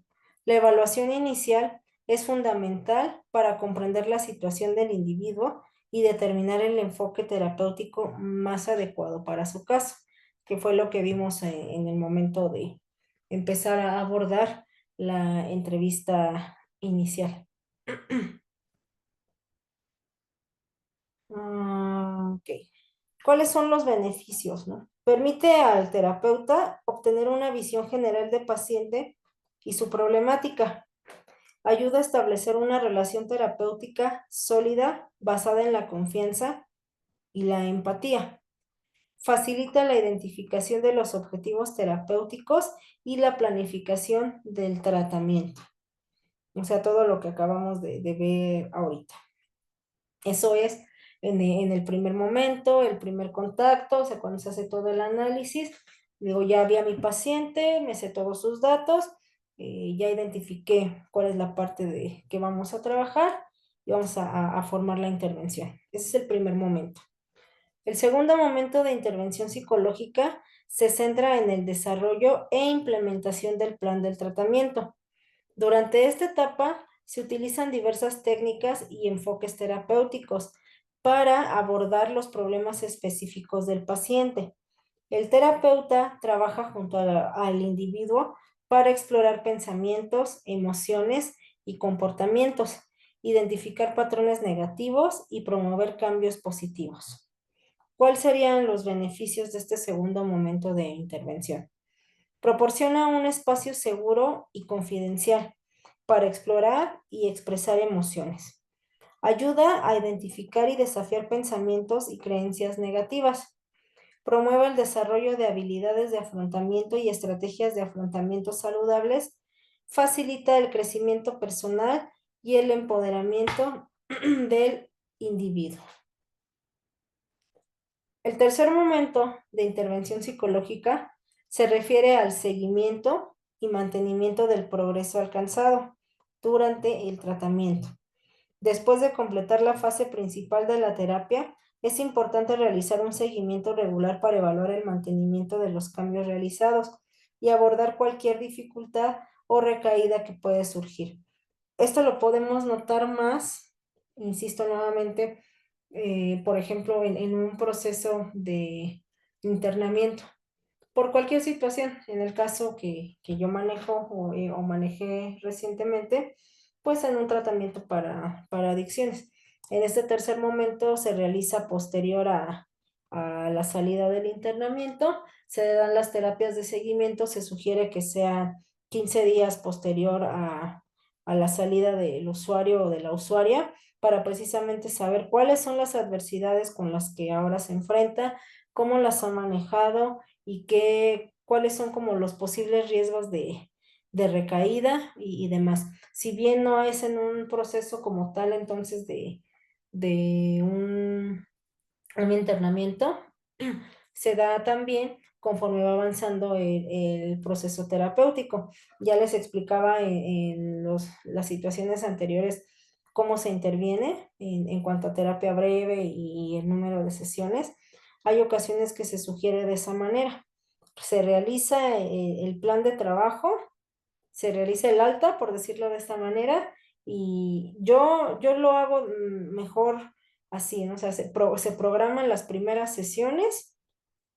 La evaluación inicial es fundamental para comprender la situación del individuo y determinar el enfoque terapéutico más adecuado para su caso, que fue lo que vimos en el momento de empezar a abordar la entrevista inicial. Ok. ¿Cuáles son los beneficios, no? Permite al terapeuta obtener una visión general del paciente y su problemática. Ayuda a establecer una relación terapéutica sólida basada en la confianza y la empatía. Facilita la identificación de los objetivos terapéuticos y la planificación del tratamiento. O sea, todo lo que acabamos de ver ahorita. Eso es en el primer momento, el primer contacto, o sea, cuando se hace todo el análisis. Digo, ya vi a mi paciente, me sé todos sus datos, ya identifiqué cuál es la parte de que vamos a trabajar y vamos a formar la intervención. Ese es el primer momento. El segundo momento de intervención psicológica se centra en el desarrollo e implementación del plan del tratamiento. Durante esta etapa se utilizan diversas técnicas y enfoques terapéuticos para abordar los problemas específicos del paciente. El terapeuta trabaja junto al individuo para explorar pensamientos, emociones y comportamientos, identificar patrones negativos y promover cambios positivos. ¿Cuáles serían los beneficios de este segundo momento de intervención? Proporciona un espacio seguro y confidencial para explorar y expresar emociones. Ayuda a identificar y desafiar pensamientos y creencias negativas. Promueve el desarrollo de habilidades de afrontamiento y estrategias de afrontamiento saludables. Facilita el crecimiento personal y el empoderamiento del individuo. El tercer momento de intervención psicológica se refiere al seguimiento y mantenimiento del progreso alcanzado durante el tratamiento. Después de completar la fase principal de la terapia, es importante realizar un seguimiento regular para evaluar el mantenimiento de los cambios realizados y abordar cualquier dificultad o recaída que puede surgir. Esto lo podemos notar más, insisto nuevamente, por ejemplo, en un proceso de internamiento, por cualquier situación. En el caso que yo manejo o manejé recientemente, pues en un tratamiento para adicciones. En este tercer momento se realiza posterior a la salida del internamiento, se dan las terapias de seguimiento, se sugiere que sea 15 días posterior a la salida del usuario o de la usuaria, para precisamente saber cuáles son las adversidades con las que ahora se enfrenta, cómo las ha manejado y cuáles son como los posibles riesgos de recaída y demás. Si bien no es en un proceso como tal, entonces de un internamiento, se da también conforme va avanzando el proceso terapéutico. Ya les explicaba en las situaciones anteriores cómo se interviene en cuanto a terapia breve y el número de sesiones. Hay ocasiones que se sugiere de esa manera. Se realiza el plan de trabajo, se realiza el alta, por decirlo de esta manera, y yo lo hago mejor así, ¿no? O sea, se programan las primeras sesiones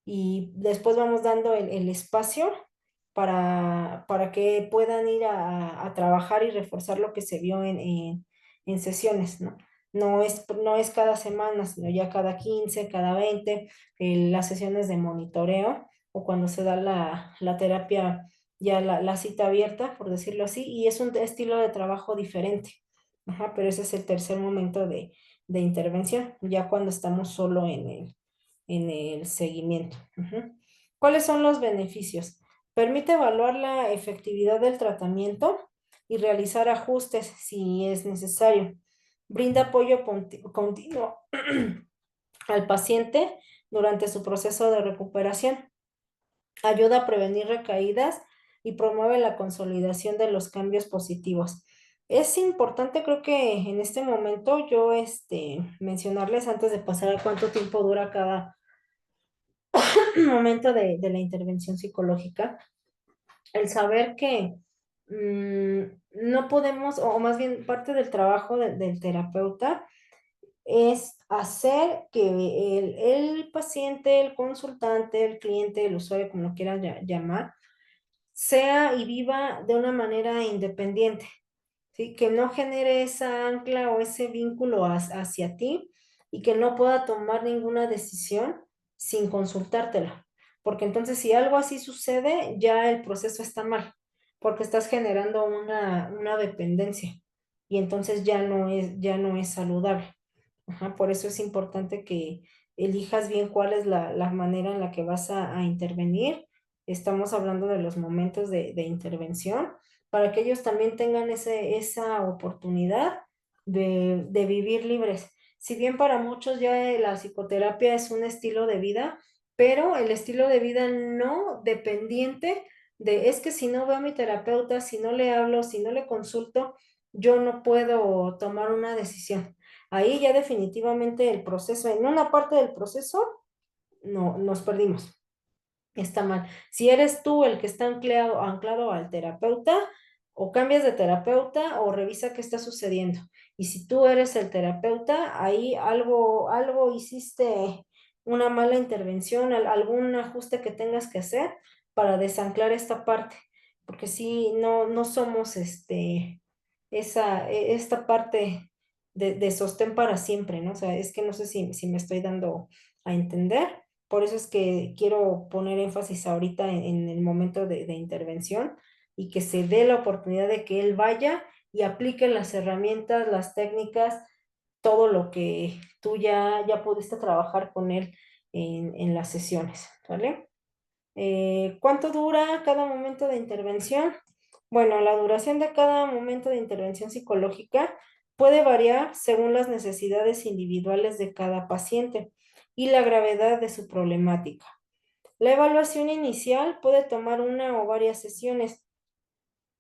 y después vamos dando el espacio para que puedan ir a trabajar y reforzar lo que se vio en sesiones, ¿no? No es cada semana, sino ya cada 15 cada 20 las sesiones de monitoreo o cuando se da la terapia, ya la cita abierta, por decirlo así, y es un estilo de trabajo diferente. Ajá, pero ese es el tercer momento de intervención, ya cuando estamos solo en el seguimiento. Ujú. ¿Cuáles son los beneficios? Permite evaluar la efectividad del tratamiento y realizar ajustes si es necesario. Brinda apoyo continuo al paciente durante su proceso de recuperación. ayuda a prevenir recaídas y promueve la consolidación de los cambios positivos. Es importante, creo que en este momento yo mencionarles antes de pasar a cuánto tiempo dura cada momento de la intervención psicológica, el saber que no podemos, o más bien parte del trabajo del terapeuta es hacer que el paciente, el consultante, el cliente, el usuario, como lo quieran llamar, sea y viva de una manera independiente, ¿sí? Que no genere esa ancla o ese vínculo hacia ti y que no pueda tomar ninguna decisión sin consultártela. Porque entonces si algo así sucede, ya el proceso está mal, porque estás generando una dependencia y entonces ya no es saludable. Ajá, por eso es importante que elijas bien cuál es la manera en la que vas a intervenir. Estamos hablando de los momentos de intervención para que ellos también tengan esa oportunidad de vivir libres. Si bien para muchos ya la psicoterapia es un estilo de vida, pero el estilo de vida no dependiente de, es que si no veo a mi terapeuta, si no le hablo, si no le consulto, yo no puedo tomar una decisión. Ahí ya definitivamente el proceso, en una parte del proceso, no, nos perdimos. Está mal. Si eres tú el que está anclado al terapeuta, o cambias de terapeuta o revisa qué está sucediendo. Y si tú eres el terapeuta, ahí algo hiciste una mala intervención, algún ajuste que tengas que hacer para desanclar esta parte. Porque si no somos esta parte de sostén para siempre, ¿no? O sea, es que no sé si me estoy dando a entender. Por eso es que quiero poner énfasis ahorita en el momento de intervención y que se dé la oportunidad de que él vaya y aplique las herramientas, las técnicas, todo lo que tú ya pudiste trabajar con él en las sesiones, ¿vale? ¿Cuánto dura cada momento de intervención? Bueno, la duración de cada momento de intervención psicológica puede variar según las necesidades individuales de cada paciente y la gravedad de su problemática. La evaluación inicial puede tomar una o varias sesiones,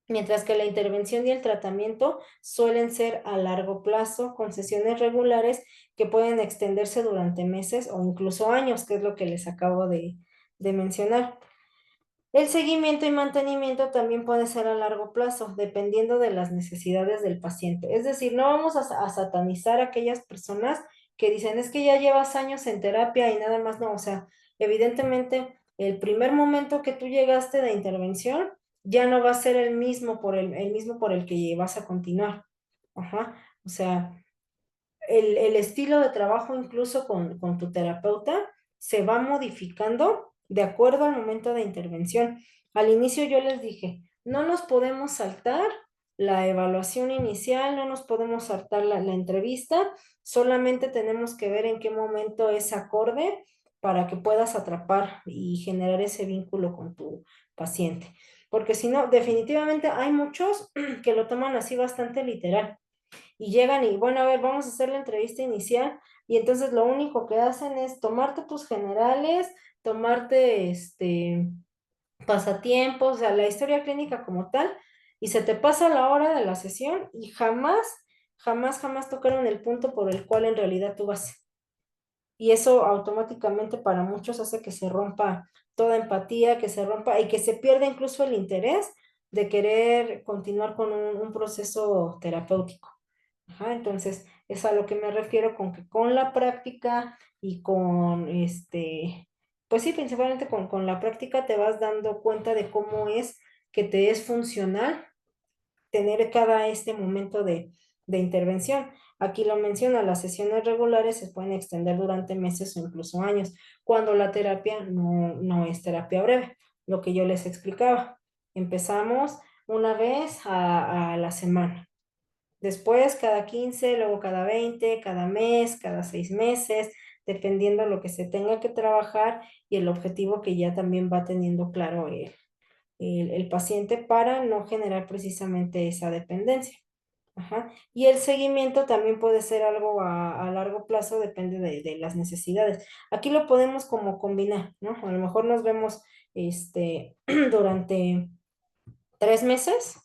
mientras que la intervención y el tratamiento suelen ser a largo plazo, con sesiones regulares que pueden extenderse durante meses o incluso años, que es lo que les acabo de mencionar. El seguimiento y mantenimiento también puede ser a largo plazo, dependiendo de las necesidades del paciente. Es decir, no vamos a satanizar a aquellas personas que dicen, es que ya llevas años en terapia y nada más no. O sea, evidentemente, el primer momento que tú llegaste de intervención ya no va a ser el mismo por el que vas a continuar. Ajá. O sea, el estilo de trabajo incluso con tu terapeuta se va modificando de acuerdo al momento de intervención. Al inicio yo les dije, no nos podemos saltar la evaluación inicial, no nos podemos saltar la entrevista, solamente tenemos que ver en qué momento es acorde para que puedas atrapar y generar ese vínculo con tu paciente. Porque si no, definitivamente hay muchos que lo toman así bastante literal y llegan y, bueno, a ver, vamos a hacer la entrevista inicial y entonces lo único que hacen es tomarte tus generales, tomarte pasatiempos, o sea, la historia clínica como tal, y se te pasa la hora de la sesión y jamás tocaron el punto por el cual en realidad tú vas. Y eso automáticamente para muchos hace que se rompa toda empatía, que se rompa y que se pierda incluso el interés de querer continuar con un proceso terapéutico. Ajá, entonces, es a lo que me refiero con que con la práctica y con pues sí, principalmente con la práctica te vas dando cuenta de cómo es que te es funcional tener cada momento de intervención. Aquí lo menciona, las sesiones regulares se pueden extender durante meses o incluso años, cuando la terapia no es terapia breve, lo que yo les explicaba. Empezamos una vez a la semana. Después cada 15, luego cada 20, cada mes, cada 6 meses, dependiendo lo que se tenga que trabajar y el objetivo que ya también va teniendo claro el paciente para no generar precisamente esa dependencia. Ajá. Y el seguimiento también puede ser algo a largo plazo, depende de las necesidades. Aquí lo podemos como combinar, ¿no? A lo mejor nos vemos durante 3 meses,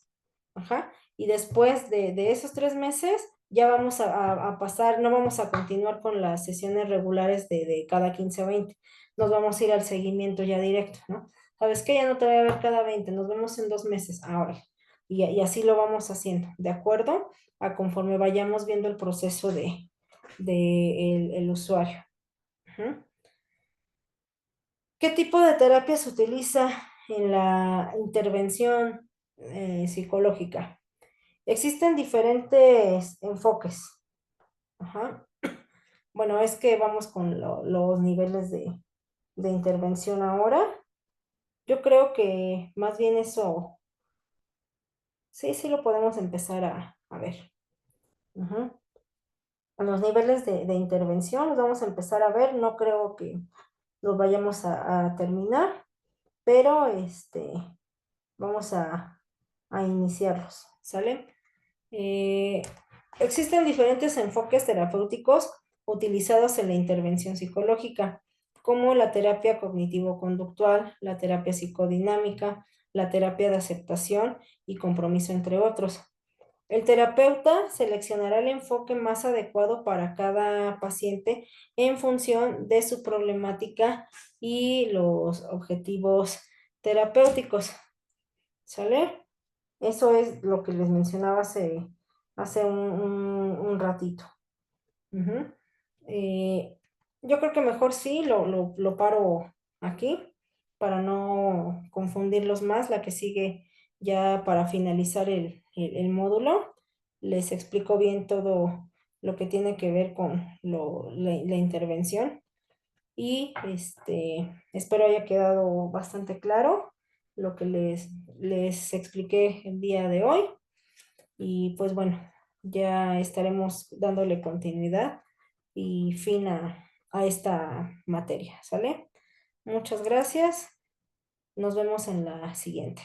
ajá, y después de esos 3 meses ya vamos a pasar, no vamos a continuar con las sesiones regulares de cada 15 o 20, nos vamos a ir al seguimiento ya directo, ¿no? ¿Sabes qué? Ya no te voy a ver cada 20, nos vemos en 2 meses, ahora. Y así lo vamos haciendo, ¿de acuerdo? A conforme vayamos viendo el proceso de el usuario. Ujú. ¿Qué tipo de terapia se utiliza en la intervención psicológica? Existen diferentes enfoques. Ajá. Bueno, es que vamos con los niveles de intervención ahora. Yo creo que más bien eso, sí, sí lo podemos empezar a ver. Ujú. Los niveles de intervención los vamos a empezar a ver. No creo que los vayamos a terminar, pero vamos a iniciarlos, ¿sale? Eh, Existen diferentes enfoques terapéuticos utilizados en la intervención psicológica, como la terapia cognitivo-conductual, la terapia psicodinámica, la terapia de aceptación y compromiso, entre otros. El terapeuta seleccionará el enfoque más adecuado para cada paciente en función de su problemática y los objetivos terapéuticos. ¿Sale? Eso es lo que les mencionaba hace un ratito. Ujú. Eh, yo creo que mejor sí, lo paro aquí para no confundirlos más. La que sigue ya para finalizar el módulo, les explico bien todo lo que tiene que ver con la intervención y espero haya quedado bastante claro lo que les expliqué el día de hoy. Y pues bueno, ya estaremos dándole continuidad y fin a esta materia, ¿sale? Muchas gracias. Nos vemos en la siguiente.